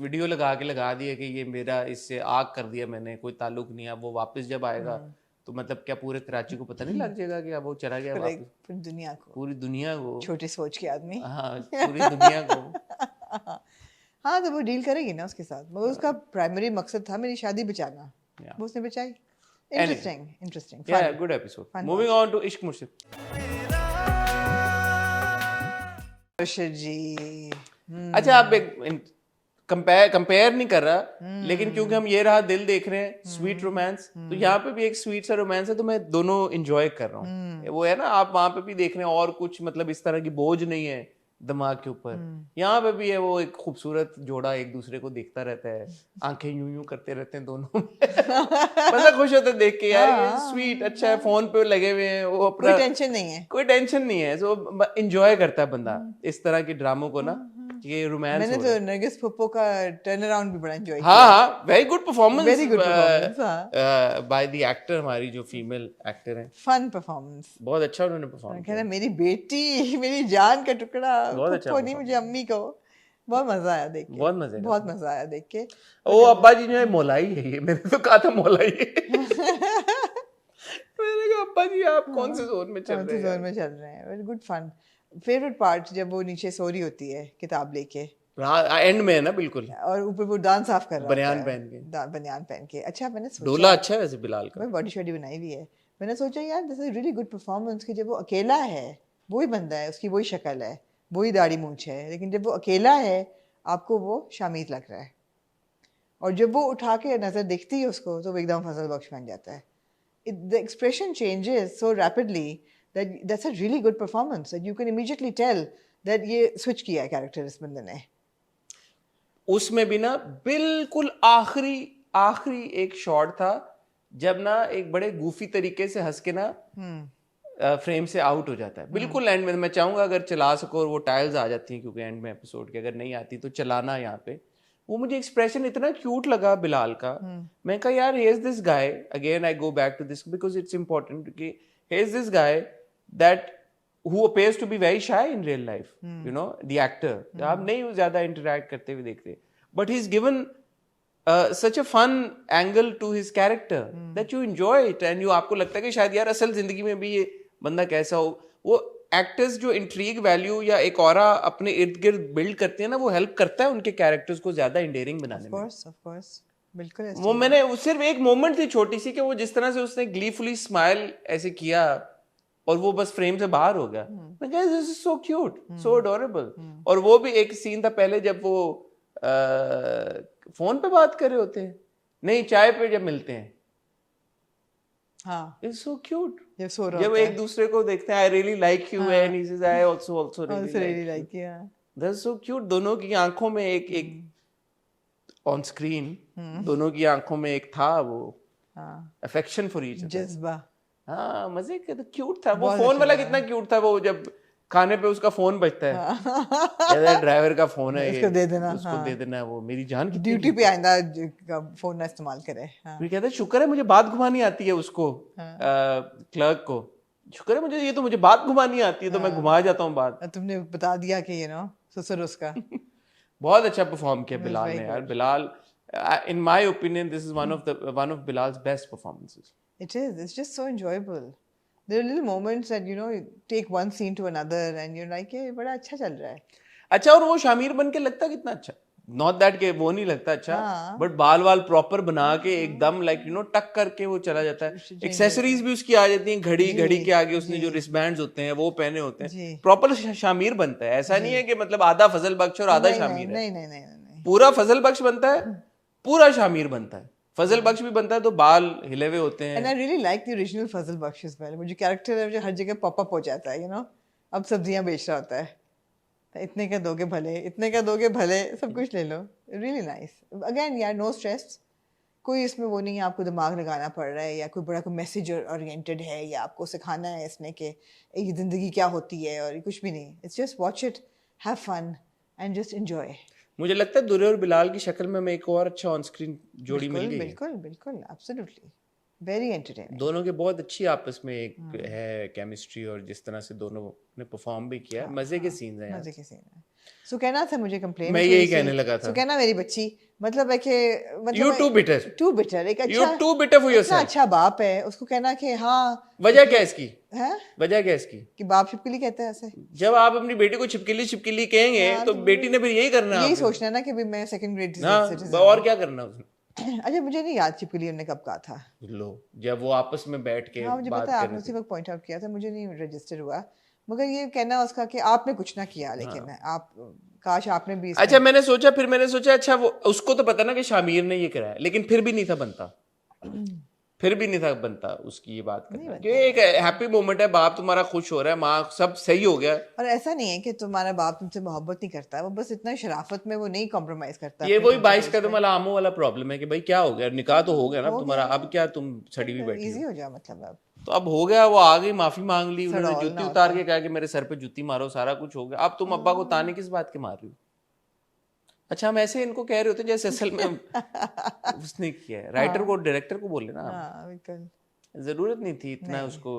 वीडियो लगा दिया कि ये मेरा इससे आग कर दिया मैंने, कोई ताल्लुक नहीं है. अब वो वापस जब आएगा तो मतलब क्या पूरे कराची को पता नहीं लग जाएगा कि अब वो चला गया पूरे- वापस? पूरी दुनिया को, पूरी दुनिया को. छोटी सोच के आदमी. हाँ, पूरी दुनिया को. हाँ, तो वो डील करेगी ना उसके साथ, मगर उसका प्राइमरी मकसद था मेरी शादी बचाना. Yeah. वो उसने बचाई. Interesting. Yeah, good episode. Moving on to इश्क मुर्शिद. मुर्शिद जी. अच्छा, आप एक कंपेयर नहीं कर रहा, लेकिन क्योंकि हम ये रहा दिल देख रहे हैं, स्वीट रोमांस, तो यहाँ पे भी एक स्वीट सा रोमांस है, तो मैं दोनों एंजॉय कर रहा हूँ. वो है ना, आप वहां पे भी देख रहे हैं और कुछ मतलब इस तरह की बोझ नहीं है दिमाग के ऊपर. यहाँ पे भी है वो एक खूबसूरत जोड़ा एक दूसरे को देखता रहता है, आंखें यूं यूं करते रहते हैं दोनों. मजा खुश होता है देख के यार, ये स्वीट अच्छा है. फोन पे लगे हुए हैं, वो अपना कोई टेंशन नहीं है. सो एंजॉय करता है बंदा इस तरह के ड्रामों को ना, ये रोमांस. मैंने तो नरगिस फुप्पो का टर्न अराउंड भी बड़ा एंजॉय किया. हाँ, very good performance. Very good performance, हाँ. बाय द एक्टर, हमारी जो फीमेल एक्टर हैं, फन परफॉर्मेंस. बहुत अच्छा उन्होंने परफॉर्म कहना मेरी बेटी, मेरी जान का टुकड़ा, बहुत अच्छा फुप्पो नहीं मुझे अम्मी को. बहुत मजा आया देख के. बहुत मजा आया देख के. ओ अब्बा जी जो है मोलाई है, ये मैंने तो कहा था मोलाई है. मैंने कहा अब्बा जी आप कौन से जोन में चल रहे हैं? Very good fun. Favourite part जब वो नीचे सो रही होती है किताब लेके, एंड में है ना, बिल्कुल, और ऊपर वो दांत साफ कर रहा बनियान होता है, पहन के. अच्छा, मैंने सोचा डोला अच्छा है वैसे बिलाल का. बॉडी शॉडी बनाई हुई है. मैंने सोचा यार this is really good performance कि जब वो अकेला है, वही बंदा है, उसकी वही शक्ल है, वही दाढ़ी मूंछ है, लेकिन जब वो अकेला है आपको वो शामिद लग रहा है, और जब वो उठा के नजर दिखती है उसको तो वो एकदम फजल बख्श बन जाता है. The expression changes so rapidly that's a really good performance that you can immediately tell that ये switch किया है कैरेक्टर इस बंदे ने. उसमें भी ना बिल्कुल आखिरी एक शॉट था जब ना एक बड़े गूफी तरीके से हंस के ना फ्रेम से आउट हो जाता है बिल्कुल एंड में. मैं चाहूंगा अगर चला सको, और वो टाइल्स आ जाती हैं क्योंकि एंड में एपिसोड के, अगर नहीं आती तो चलाना यहाँ पे. वो मुझे एक्सप्रेशन इतना क्यूट लगा बिलाल का. मैं कहा यार here's this guy, again I go back to this because it's important कि here's this guy that who appears to be very shy in real life, you know, the actor. आप नहीं ज्यादा interact करते हुए देखते, but he's given such a fun angle to his character that you enjoy it and you, आपको लगता है कि शायद यार असल जिंदगी में भी ये बंदा कैसा हो. वो एक्टर्स जो इंट्रीग वैल्यू या एक ऑरा अपने इर्द गिर्द बिल्ड करते हैं ना, वो हेल्प करता है उनके कैरेक्टर्स को ज्यादा इंडेरिंग बनाने में. Of course, बिल्कुल. वो मैंने सिर्फ एक मोमेंट थी छोटी सी कि वो जिस तरह से उसने ग्लीफुली स्माइल ऐसे किया और वो बस फ्रेम से बाहर हो गया. मैं कहा this is so cute, so adorable. और वो भी एक सीन था पहले जब वो फोन पे बात कर रहे होते हैं, नहीं चाय पे जब मिलते हैं. हाँ, इट्स सो क्यूट. जब सो रहा जब होता है. एक दूसरे को देखते हैं, I really like you and he says I also really like you. That's so cute. दोनों की आंखों में एक ऑन स्क्रीन दोनों की आंखों में एक था वो अफेक्शन फॉर ईच अदर, जज्बा. हाँ, मजे के. तो क्यूट था वो. फोन वाला कितना क्यूट था वो, जब खाने पे उसका फोन बजता है, यार ड्राइवर का फोन है ये, उसको दे देना, उसको हाँ। दे देना है, वो मेरी जान कितनी ड्यूटी पे आइंदा फोन ना इस्तेमाल करे। हाँ। फिर कहता है शुक्र है मुझे बात घुमानी आती है उसको, क्लर्क को, शुक्र है मुझे, ये तो मुझे बात घुमानी आती है तो मैं घुमा जाता हूँ बात। तुमने बता दिया कि ससुर उसका। बहुत अच्छा परफॉर्म किया was बिलाल very ने यार। Bilal, in my opinion this is one of Bilal's best performances. It is. It's just so enjoyable. There are little moments that you take one scene to another, and you're like, "ये बड़ा अच्छा चल रहा है." अच्छा, और वो शामिर बन के लगता कितना अच्छा, नॉट दैट के वो नहीं लगता अच्छा, हाँ। बट बाल वाल प्रॉपर बना के एकदम टक करके वो चला जाता है। एक्सेसरीज भी उसकी आ जाती हैं, घड़ी के आगे उसने जो रिस्टबैंड्स होते हैं वो पहने होते हैं, जी। प्रॉपर शामिर बनता है। ऐसा नहीं है कि मतलब आधा फजल बख्श और आधा शामिर है, नहीं नहीं नहीं नहीं। पूरा फजल बख्श बनता है, पूरा शामिर बनता है। फजल बख्श भी बनता है तो बाल हिले हुए होते हैं। And I really like the original Fazil Baksh as well. मुझे कैरेक्टर है जो हर जगह पॉप अप हो जाता है, अब सब्जियां बेच रहा होता है, तो इतने का दोगे भले, इतने का दोगे भले, सब कुछ ले लो। Really nice. Again यार, no stress. कोई इसमें वो नहीं है आपको दिमाग लगाना पड़ रहा है, या कोई बड़ा कोई मैसेज ओरिएंटेड है, या आपको सिखाना है इसने कि ये ज़िंदगी क्या होती है, और कुछ भी नहीं। It's just watch it, have fun and just enjoy. मुझे लगता है दुर्रे और बिलाल की शक्ल में हमें एक और अच्छा ऑन स्क्रीन जोड़ी मिल गई। बिल्कुल बिल्कुल, absolutely. Very entertaining. दोनों के बहुत अच्छी आपस में एक है केमिस्ट्री, और जिस तरह से दोनों ने परफॉर्म भी किया, मजे के सीन्स हैं यार। मजे के सीन है। सुकैना से मुझे कंप्लेन, मैं यही कहने लगा था। सुकैना मेरी बच्ची, मतलब है कि You too bitter. Too bitter, एक अच्छा, You too bitter for इतना yourself. अच्छा बाप है, उसको कहना कि हाँ, वजह क्या है इसकी? है वजह क्या है इसकी? कि बाप छिपकली कहते हैं ऐसे। जब आप अपनी बेटी को छिपकली कहेंगे तो बेटी ने फिर यही करना है यही आपके। सोचना है ना कि भी मैं सेकंड ग्रेड हाँ, सिटीजन। और क्या करना है उसने? अच्छा, मुझे नहीं याद छिपकली उन्होंने कब कहा था। लो, जब वो आपस में बैठ के हाँ मुझे बात पता है, कर आपने रहे उसी थे। वक्त पॉइंट आउट किया था, मुझे नहीं रजिस्टर हुआ, मगर ये कहना उसका कि आपने कुछ ना किया, लेकिन आप काश आपने भी अच्छा, मैंने सोचा अच्छा, वो उसको तो पता ना कि शामिर ने ये कराया, लेकिन फिर भी नहीं था बनता, फिर भी नहीं था बनता उसकी ये बात करना, कि एक हैप्पी मोमेंट है, बाप तुम्हारा खुश हो रहा है, माँ सब सही हो गया। और ऐसा नहीं है कि तुम्हारा बाप तुमसे मोहब्बत नहीं करता है, वो बस इतना शराफत में वो नहीं कॉम्प्रोमाइज करता। ये वही 22 कदम वाला आमों वाला प्रॉब्लम है कि भाई क्या हो गया, निकाह तो हो गया ना तुम्हारा, अब क्या तुम सड़ी हुई बैठी इजी हो? हो जाए, मतलब अब तो अब हो गया, वो आ गई, माफी मांग ली, उन्होंने सड़ौल जूती ना उतार के कहा कि मेरे सर पे जूती मारो, सारा कुछ हो गया। अब तुम अब्बा को ताने किस बात के मार रही हो? अच्छा, हम ऐसे इनको कह रहे होते जैसे असल में उसने किया है। राइटर को, डायरेक्टर को बोले ना, हाँ बिल्कुल, जरूरत नहीं थी इतना उसको,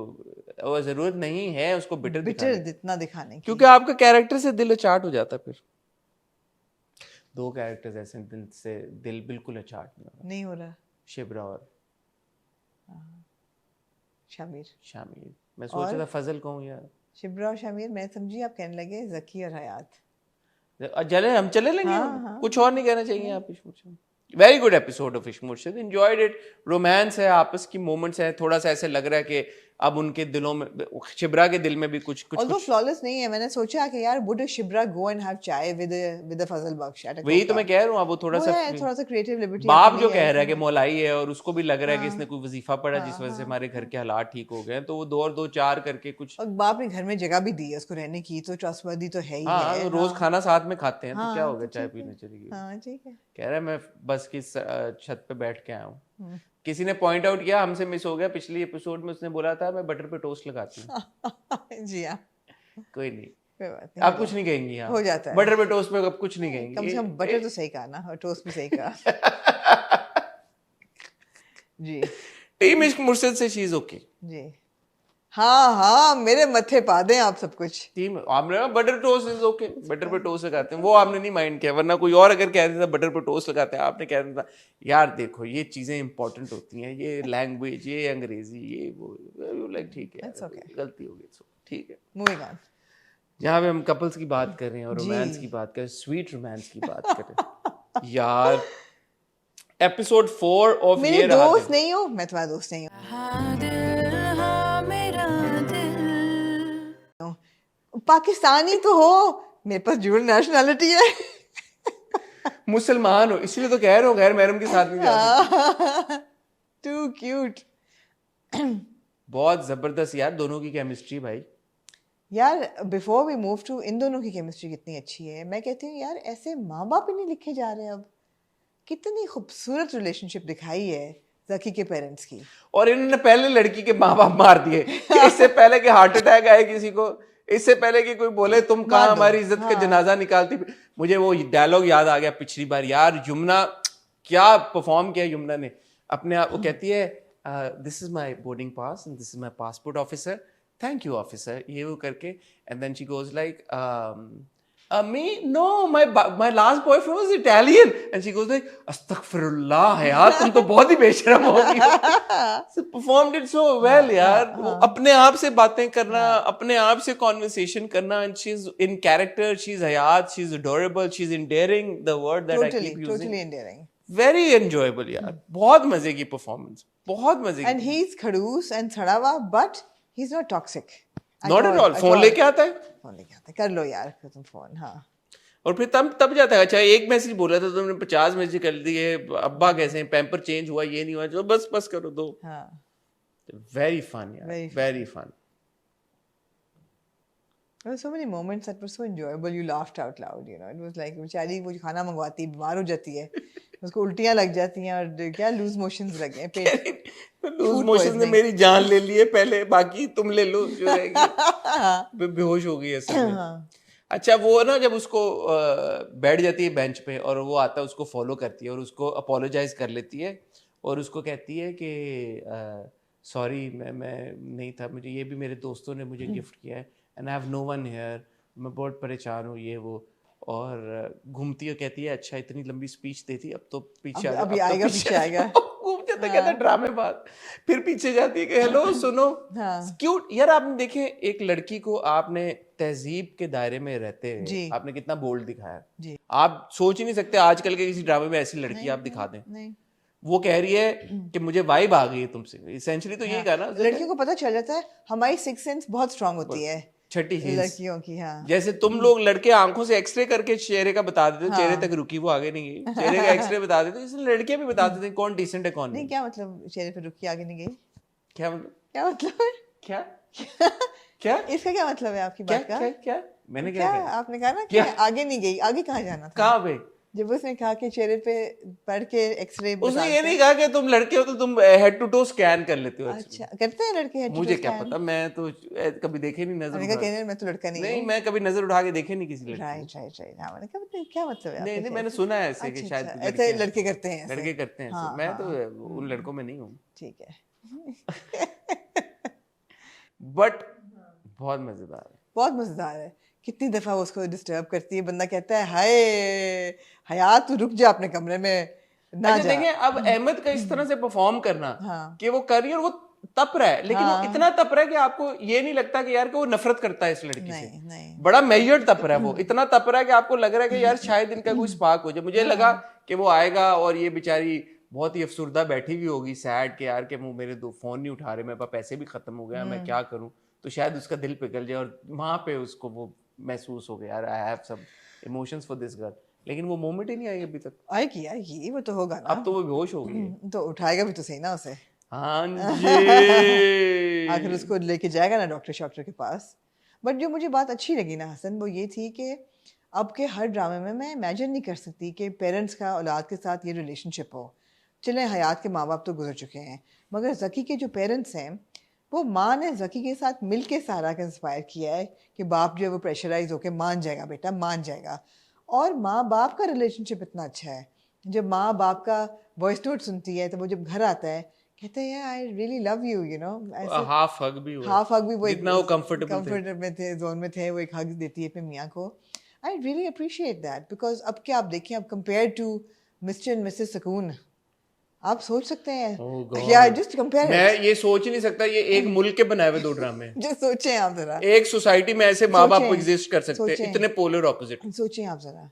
और जरूरत नहीं है उसको बिटर बिटर जितना दिखाने की। क्योंकि आपका कैरेक्टर से दिल अचाट हो जाता। फिर दो कैरेक्टर्स ऐसे दिल से दिल बिल्कुल अचाट नहीं हो रहा। शिब्रा और शामिर। मैं सोच रहा था फजल कहूँ यार। शिब्रा और शामिर, मैं समझी आप कहने लगे जकी और हयात। हम चले लेंगे, हाँ। कुछ और नहीं कहना चाहिए आप। वेरी गुड एपिसोड ऑफ इश्क मुर्शिद, एंजॉयड इट। रोमांस है, आपस की मोमेंट्स है, थोड़ा सा ऐसे लग रहा है कि अब उनके दिलों में, शिब्रा के दिल में भी कुछ फ्लॉलेस नहीं है। मैंने सोचा कि यार would Shibra go and have चाय विद फजल बख्श, वही तो मैं कह रहा हूँ। अब वो थोड़ा सा क्रिएटिव लिबर्टी बाप जो कह रहा है कि मौलाई है, और उसको भी लग रहा है कि इसने कोई वजीफा पढ़ा जिस वजह से हमारे घर के हालात ठीक हो गए, तो वो 2 और 2 4 करके कुछ, और बाप ने घर में जगह भी दी है उसको रहने की, तो ट्रस्टवर्दी तो है ही है। रोज खाना साथ में खाते हैं, तो क्या हो गया, चाय पीने चली गई। हाँ ठीक है, कह रहा है मैं बस की छत पे बैठ के आया हूँ। किसी ने पॉइंट आउट किया, हमसे मिस हो गया, पिछली एपिसोड में उसने बोला था मैं बटर पे टोस्ट लगाती हूँ। जी हाँ, कोई नहीं, कोई बात नहीं, आप कुछ नहीं कहेंगी यहाँ, हो जाता है। बटर पे टोस्ट में अब कुछ नहीं कहेंगी, कम से कम बटर तो सही कहा ना, और टोस्ट भी सही कहा। जी, टीम इश्क मुर्शिद से चीज ओके जी, हाँ मेरे मत्थे पा दें आप सब कुछ। टीम आपने butter toast is okay, butter पे टोस्ट लगाते हैं, वो आपने नहीं माइंड किया, वरना कोई और अगर कह देता बटर पे टोस्ट लगाते हैं, आपने कह देता यार देखो ये चीजें इंपॉर्टेंट होती हैं, ये लैंग्वेज, ये अंग्रेजी, ये वो, लाइक ठीक है, गलती हो गई, ठीक है, मूविंग ऑन। जहाँ पे हम कपल्स की बात कर रहे हैं और रोमांस की बात कर रहे हैं, स्वीट रोमांस की बात कर रहे हैं यार, एपिसोड 4 ऑफ मेरे दोस्त नहीं हो, मैं तुम्हारा दोस्त नहीं हूँ। पाकिस्तानी तो हो, मेरे पास ड्यूल नेशनैलिटी है। मुसलमान हो, इसलिए तो कह रहा हूँ गैर महरम के साथ नहीं जा सकते। Too cute. बहुत जबरदस्त यार दोनों की केमिस्ट्री भाई। यार बिफोर वी मूव टू, इन दोनों की केमिस्ट्री कितनी अच्छी है। मैं कहती हूँ यार ऐसे माँ बाप ही नहीं लिखे जा रहे अब। कितनी खूबसूरत रिलेशनशिप दिखाई है जकी के पेरेंट्स की, और इन्होंने पहले लड़की के माँ बाप मार दिए। इससे पहले कि हार्ट अटैक आए किसी को, इससे पहले कि कोई बोले तुम कहाँ मार दो। हमारी इज्जत का जनाजा निकालती, मुझे वो डायलॉग याद आ गया पिछली बार यार, यमुना क्या परफॉर्म किया यमुना ने अपने आप। वो कहती है this is my boarding pass and this is my passport officer, thank you officer, ये वो करके, and then she goes like me no my last boyfriend was Italian and she goes like अस्तगफिरुल्लाह यार तुम तो बहुत ही बेशरम हो गई। So performed it so well यार, वो अपने आप से बातें करना, अपने आप से conversation करना, and she's in character, she's hayat, she's adorable, she's endearing, the word that I keep using, totally endearing, very enjoyable यार, बहुत मजे की performance, बहुत मजे की। and he's खड़ूस and सड़ावा but he's not toxic Not at all, phone लेके आता है, फोन लेके आता है, कर लो यार तुम फोन, हाँ और फिर तब जाता है, अच्छा एक मैसेज बोला था तुमने 50 मैसेज कर दिए, अब्बा कैसे हैं, पैम्पर चेंज हुआ, ये नहीं हुआ, जो बस करो दो। हाँ वेरी फन यार, very fun. There were so many moments that were so enjoyable. You laughed out loud, you know. It was like बेचारी वो खाना मंगवाती है, बीमार हो जाती है, उसको उल्टियां लग जाती हैं और क्या लूज मोशंस लगे हैं, पेट लूज मोशन ने मेरी जान ले ली है पहले, बाकी तुम ले लो जो रहेगी। बेहोश हो गई असल में। अच्छा वो ना जब उसको बैठ जाती है बेंच पे और वो आता है उसको फॉलो करती है और उसको अपोलोजाइज कर लेती है और उसको कहती है कि सॉरी मैं नहीं था, मुझे ये भी मेरे दोस्तों ने मुझे गिफ्ट किया है and I have no one here, मैं बहुत परेशान हूँ ये वो, और घूमती है कहती है अच्छा इतनी लंबी स्पीच देती, अब तो पीछे अभी आएगा, पीछे आएगा, घूम जाता कहता ड्रामे बात, फिर पीछे जाती है कि हेलो सुनो, क्यूट यार। आपने देखे एक लड़की को आपने तहजीब के दायरे में रहते हुए आपने कितना बोल्ड दिखाया, आप सोच ही नहीं सकते आजकल के किसी ड्रामे में ऐसी लड़की आप दिखा दें। वो कह रही है कि मुझे वाइब आ गई है तुमसे, इसेंशियली तो यही कहा ना, लड़कियों को पता चल जाता है हमारी सिक्स सेंस बहुत स्ट्रांग होती है, छठी लड़कियों की। हाँ जैसे तुम लोग लड़के आंखों से एक्सरे करके चेहरे का बता देते, चेहरे तक रुकी वो आगे नहीं गई, चेहरे का एक्सरे बता देते, इसलिए लड़कियां भी बता देते कौन डिसेंट है कौन नहीं। क्या मतलब चेहरे पे रुकी आगे नहीं गई, क्या मतलब, क्या मतलब, क्या क्या इसका क्या मतलब है आपकी बात का? क्या मैंने क्या कहा? आपने कहा ना कि आगे नहीं गई, आगे कहाँ जाना था? कहाँ पे? जब उसने कहा कि चेहरे पे पढ़ के एक्सरे, उसने ये नहीं कहा कि तुम लड़के हो तो तुम हेड टू टो स्कैन कर लेते हो। अच्छा करते हैं लड़के हेड टू टो? मुझे क्या पता, मैं तो कभी देखे नहीं नजर उठा, मैं तो लड़का नहीं मैं कभी नजर उठा के देखे नहीं किसी लड़के। राइट मैंने कहा क्या मतलब है? नहीं मैंने सुना है ऐसे कि शायद ऐसे लड़के करते हैं, लड़के करते हैं ऐसे, मैं तो उन लड़कों में नहीं हूँ। ठीक है बट बहुत मजेदार है। कितनी दफा उसको डिस्टर्ब करती है, बंदा कहता है हाय हयात तू रुक जा अपने कमरे में ना जा। देखिए अब अहमद का इस तरह से परफॉर्म करना कि वो कर रही है और वो तप रहा है, लेकिन वो इतना तप रहा है कि आपको ये नहीं लगता कि यार कि वो नफरत करता है इस लड़की से, बड़ा मेजर्ड तप रहा है वो, इतना तप रहा है कि आपको लग रहा है कि यार शायद इनका कोई स्पार्क हो जाए। मुझे लगा कि वो आएगा और ये बेचारी बहुत ही अफसुर्दा बैठी हुई होगी, सैड के यार कि मेरे दो फोन नहीं उठा रहे, मेरे पास पैसे भी खत्म हो गया, मैं क्या करूं, तो शायद उसका दिल पिघल जाए और वहां पे उसको वो महसूस हो गया यार I have some emotions for this girl, लेकिन वो मोमेंट ही नहीं आई अभी तक। आएगी यार ये, वो तो होगा ना, अब तो वो बेहोश हो गई है, तो उठाएगा भी तो सही ना उसे। हाँ जी आखिर उसको लेके जाएगा ना डॉक्टर के पास। बट जो मुझे बात अच्छी लगी ना हसन, वो ये थी कि अब के हर ड्रामे में मैं इमेजिन नहीं कर सकती कि पेरेंट्स का औलाद के साथ ये रिलेशनशिप हो। चले हयात के माँ बाप तो गुजर चुके हैं, मगर ज़की के जो पेरेंट्स हैं वो माँ ने ज़की के साथ मिल के सारा का इंस्पायर किया है कि बाप जो है वो प्रेशराइज होकर मान जाएगा, बेटा मान जाएगा। और माँ बाप का रिलेशनशिप इतना अच्छा है, जब माँ बाप का वॉइस नोट सुनती है तो वो जब घर आता है कहते हैं I really love you, you know, half hug भी वो जितना वो कंफर्टेबल में थे, जोन में थे, वो एक हग देती है अपने मियाँ को। I really appreciate that because अब क्या आप देखिए, अब compare to mister and missus Sukoon, आप सोच सकते हैं या जस्ट कंपेयर, मैं ये सोच ही नहीं सकता, ये एक मुल्क के बनाए हुए दो ड्रामे जो सोचें आप जरा, एक सोसाइटी में ऐसे माँ बाप एग्जिस्ट कर सकते हैं, इतने पोलर ऑपोजिट। सोचें आप जरा,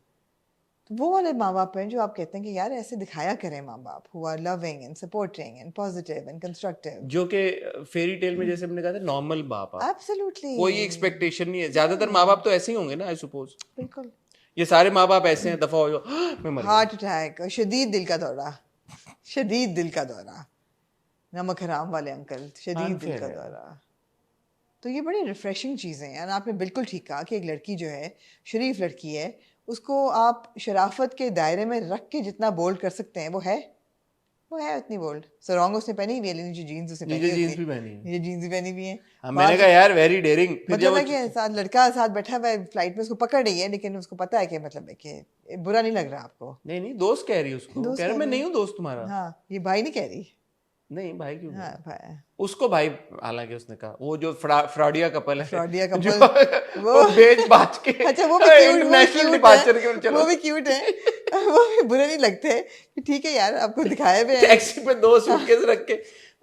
तो वो वाले माँ बाप हैं जो आप कहते हैं कि यार ऐसे दिखाया करें माँ बाप, who are loving and supporting and positive and constructive, जो कि फेरी टेल में जैसे हमने कहा था नॉर्मल बाप, एब्सोल्युटली कोई एक्सपेक्टेशन नहीं है। ज्यादातर माँ बाप तो ऐसे ही होंगे ना, आई सपोज। बिल्कुल, ये सारे माँ बाप ऐसे हैं, दफा हो जाओ, हार्ट अटैक, शदीद दिल का दौरा, शदीद दिल का दौरा, नमक हराम वाले अंकल, शदीद दिल का दौरा। तो ये बड़ी रिफ्रेशिंग चीज़ें हैं। आपने बिल्कुल ठीक कहा कि एक लड़की जो है, शरीफ लड़की है, उसको आप शराफत के दायरे में रख के जितना बोल्ड कर सकते हैं वो है, वो है उतनी बोल्ड। सरोंग उसने पहनी हुई है, नीचे जीन्स उसने पहनी नीचे हुई जीन्स भी पहनी है। नीचे जीन्स भी पहनी हुई है। हाँ, मैंने कहा यार वेरी डेयरिंग। मतलब है कि साथ लड़का साथ बैठा हुआ है फ्लाइट में, उसको पकड़ रही है, लेकिन उसको पता है कि मतलब है कि बुरा नहीं लग रहा आपको। नहीं नहीं, दोस्त कह रही है उसको, दोस्त कह रहा कह मैं रही नहीं हूँ दोस्त तुम्हारा। हाँ, ये भाई नहीं कह रही। नहीं भाई क्यों हाँ बोला? भाई, उसको भाई, हालांकि उसने कहा वो जो फ्रॉडिया कपल है, फ्रॉडिया जो कपल वो बेच बाच के अच्छा वो भी क्यूट, वो इंटरनेशनल क्यूट डिपार्चर के है, चलो वो भी क्यूट है, वो भी बुरे नहीं लगते कि ठीक है यार आपको दिखाए हुए हैं। टैक्सी पे 2 सूटकेस रख के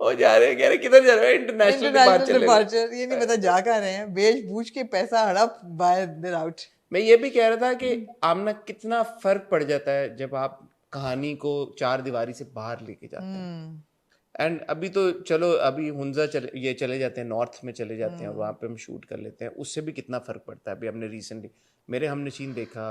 वो जा रहे हैं, कह रहे किधर जा रहे हैं? International international departure. डिपार्चर, ये नहीं पता जा कहाँ रहे हैं, बेच बूझ के पैसा हड़प, बाय देयर आउट। मैं ये भी कह रहा था कि आमना कितना फर्क पड़ जाता है जब आप कहानी को 4 दीवारी से बाहर लेके जाते हैं। एंड अभी तो चलो, अभी हुंजा चले जाते हैं, नॉर्थ में चले जाते हैं, वहाँ पे हम शूट कर लेते हैं, उससे भी कितना फर्क पड़ता है। अभी हमने रिसेंटली मेरे हमनशीन देखा,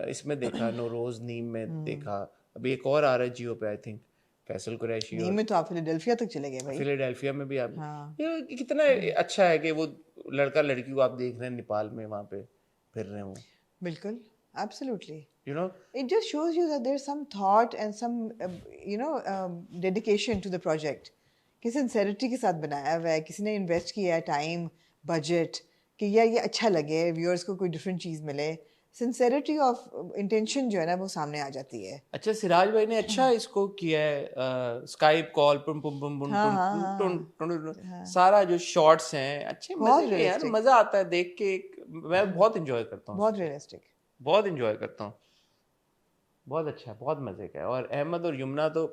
इसमें देखा, नौरोज नीम में देखा, अभी एक और आ रहा है जियो पे, आई थिंक फैसल कुरैशी, नीम में तो आप फिलाडेल्फिया तक चले गए भाई। फिलाडेल्फिया में भी आप, हाँ। ये कितना अच्छा है कि वो लड़का लड़की को आप देख रहे हैं नेपाल में वहाँ पे फिर रहे हो। बिल्कुल, absolutely. You know, It just shows you that there's some thought and some dedication to the project, कि sincerity के साथ बनाया हुआ है, किसी ने इन्वेस्ट किया है टाइम बजट कि यार ये अच्छा लगे, व्यूअर्स को कोई डिफरेंट चीज़ मिले। सिंसेरिटी ऑफ इंटेंशन जो है ना वो सामने आ जाती है। अच्छा सिराज भाई ने अच्छा इसको किया है, स्काइप कॉल पुम पुम पुम पुम हाँ, हाँ, टुन हाँ, टुन टुन, सारा जो शॉट्स हैं अच्छे बहुत मजे के यार, realistic। मजा आता है देख के। मैं बहुत इंजॉय करता हूँ, बहुत रियलिस्टिक। बहुत इंजॉय करता हूँ, बहुत अच्छा, बहुत मजे का है। और अहमद और यमुना तो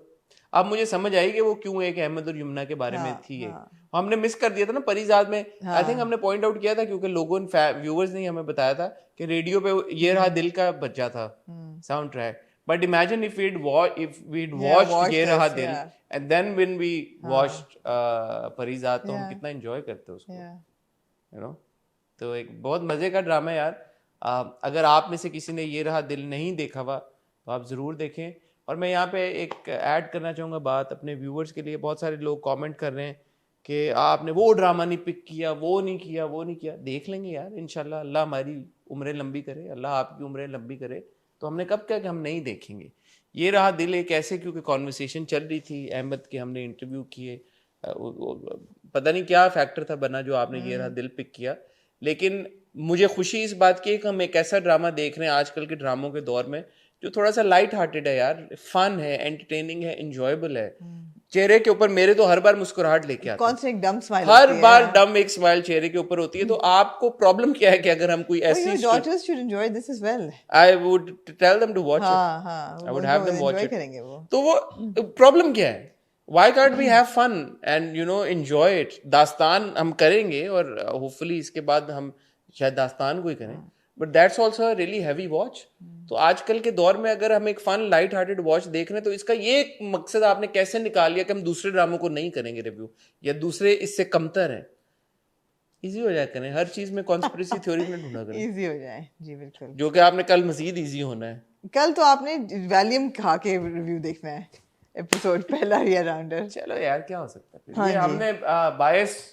अब मुझे समझ आई कि वो क्यों एक अहमद और यमुना के बारे में थी। हमने मिस कर दिया था ना परिजात में, आई थिंक हमने पॉइंट आउट किया था क्योंकि लोगों ने, व्यूअर्स ने हमें बताया था कि रेडियो पे ये रहा दिल का बच्चा था sound track, but imagine if we'd watched Yeh Raha Dil and then when we watched Parizaad, तो हम कितना एंजॉय करते उसको, यू नो। तो एक बहुत मजे का ड्रामा है यार। अगर आप में से किसी ने ये रहा दिल नहीं देखा हुआ तो आप ज़रूर देखें। और मैं यहाँ पे एक ऐड करना चाहूँगा बात अपने व्यूअर्स के लिए। बहुत सारे लोग कमेंट कर रहे हैं कि आपने वो ड्रामा नहीं पिक किया, वो नहीं किया, वो नहीं किया। देख लेंगे यार इंशाल्लाह, अल्लाह हमारी उम्रें लंबी करे, अल्लाह आपकी उम्रें लंबी करे। तो हमने कब कहा कि हम नहीं देखेंगे। ये रहा दिल एक ऐसे, क्योंकि कॉन्वर्सेशन चल रही थी, अहमद के हमने इंटरव्यू किए, पता नहीं क्या फैक्टर था बना जो आपने ये रहा दिल पिक किया। लेकिन मुझे खुशी इस बात की है कि हम एक ऐसा ड्रामा देख रहे हैं आजकल के ड्रामों के दौर में जो थोड़ा सा लाइट हार्टेड है यार, फन है, एंटरटेनिंग है, इंजॉयबल है। चेहरे के ऊपर मेरे तो हर बार मुस्कुराहट लेके आता है, कौन सी एक डम स्माइल हर बार डम एक स्माइल चेहरे के ऊपर होती है। तो आपको प्रॉब्लम क्या है कि अगर हम कोई ऐसी, your daughters should enjoy this as well। I would tell them to watch it, हाँ, I would have them watch it। करेंगे वो। तो वो प्रॉब्लम क्या है? Why can't we have fun and you know enjoy it? दास्तान हम करेंगे और होपफुली इसके बाद हम शायद दास्तान को ही करें, but that's also really heavy watch. तो आजकल के दौर में अगर हम एक फन लाइट हार्टेड वॉच देख रहे हैं तो इसका ये एक मकसद आपने कैसे निकाल लिया कि हम दूसरे ड्रामों को नहीं करेंगे रिव्यू, या दूसरे इससे कमतर हैं। इजी हो जाए करें, हर चीज में कॉन्स्पिरेसी थ्योरी में ढूंढा करें, इजी हो जाए। जी बिल्कुल। जो कि आपने कल मजीद इजी होना है। कल तो आपने वैल्यूम खा के रिव्यू देखना है, एपिसोड पहला या राउंडर। चलो यार क्या हो सकता है। हाँ ये जी। हमने बायस,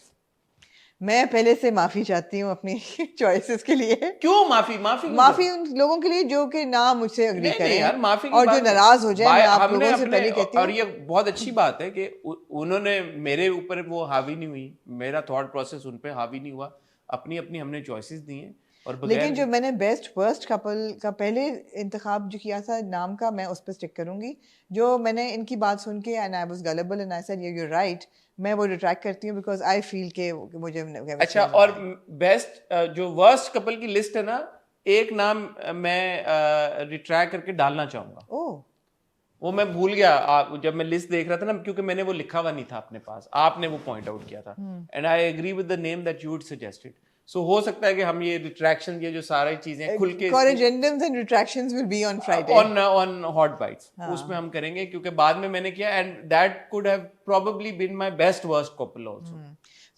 मैं पहले से माफी चाहती हूँ अपनी चॉइसेस के लिए। क्यों माफी उन लोगों के लिए जो कि ना मुझसे अग्री नहीं, करें नहीं यार, माफी की और बात जो नाराज हो जाए। मैं आप हमने लोगों से अपने, पहले कहती हूँ, और ये बहुत अच्छी बात है कि उन्होंने मेरे ऊपर वो हावी नहीं हुई, मेरा थॉट प्रोसेस उन पे हावी नहीं हुआ, अपनी अपनी हमने चॉइसेस दी हैं। और लेकिन जो मैंने बेस्ट वर्स्ट कपल का पहले इंतखाब जो किया था नाम का, मैं उस पर स्टिक करूंगी। जो मैंने इनकी बात सुन के and I was gullible and I said you are right, मैं वो रिट्रैक्ट करती हूँ बिकॉज आई फील के मुझे अच्छा। और बेस्ट जो वर्स्ट कपल की लिस्ट है ना, एक नाम मैं रिट्रैक्ट करके डालना चाहूंगा। ओह, वो मैं भूल गया जब मैं लिस्ट देख रहा था ना, क्योंकि मैंने वो लिखा हुआ नहीं था अपने पास, आपने वो पॉइंट आउट किया था and I agree with the name that you would suggested. So हो सकता है कि हम ये रिट्रैक्शन, ये जो सारी चीजें खुल के corrigendums and retractions will be on Friday on hot bites, उसमें हम करेंगे, क्योंकि बाद में मैंने किया and that could have probably been my best worst couple also.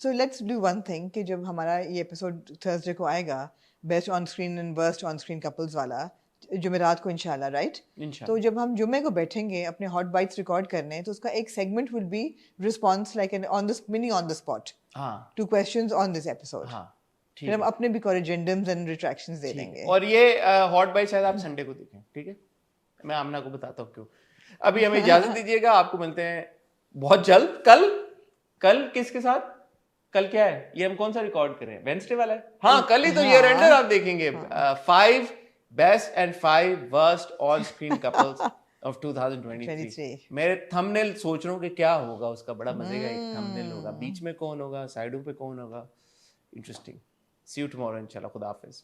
So let's do one thing कि जब हमारा ये एपिसोड थर्सडे को आएगा, best on screen and worst on screen couples वाला, जुमेरात को इंशाल्लाह, राइट? तो जब हम जुम्मे को बैठेंगे अपने हॉट बाइट्स रिकॉर्ड करने, तो उसका एक segment will be response like an on the mini on the spot two questions on this episode. फिर हम अपने भी corrigendums एंड रिट्रैक्शंस दे देंगे। और ये हॉट बाइट शायद आप संडे को देखें, ठीक है? मैं आमना को बताता हूँ क्यों। अभी हमें इजाजत दीजिएगा, आपको मिलते हैं बहुत जल्द। कल कल किसके साथ, कल क्या है ये, हम कौन सा रिकॉर्ड कर रहे हैं, वेडनेसडे वाला है, हाँ कल ही तो ईयर एंडर आप देखेंगे। 5 best and 5 worst on screen couples of 2023। मेरे थंबनेल सोच रहा हूँ कि क्या होगा उसका, बड़ा मजे का एक थंबनेल होगा, बीच में कौन होगा, साइडों पे कौन होगा, इंटरेस्टिंग। सी यू टुमारो इंशाल्लाह, खुदा हाफिज।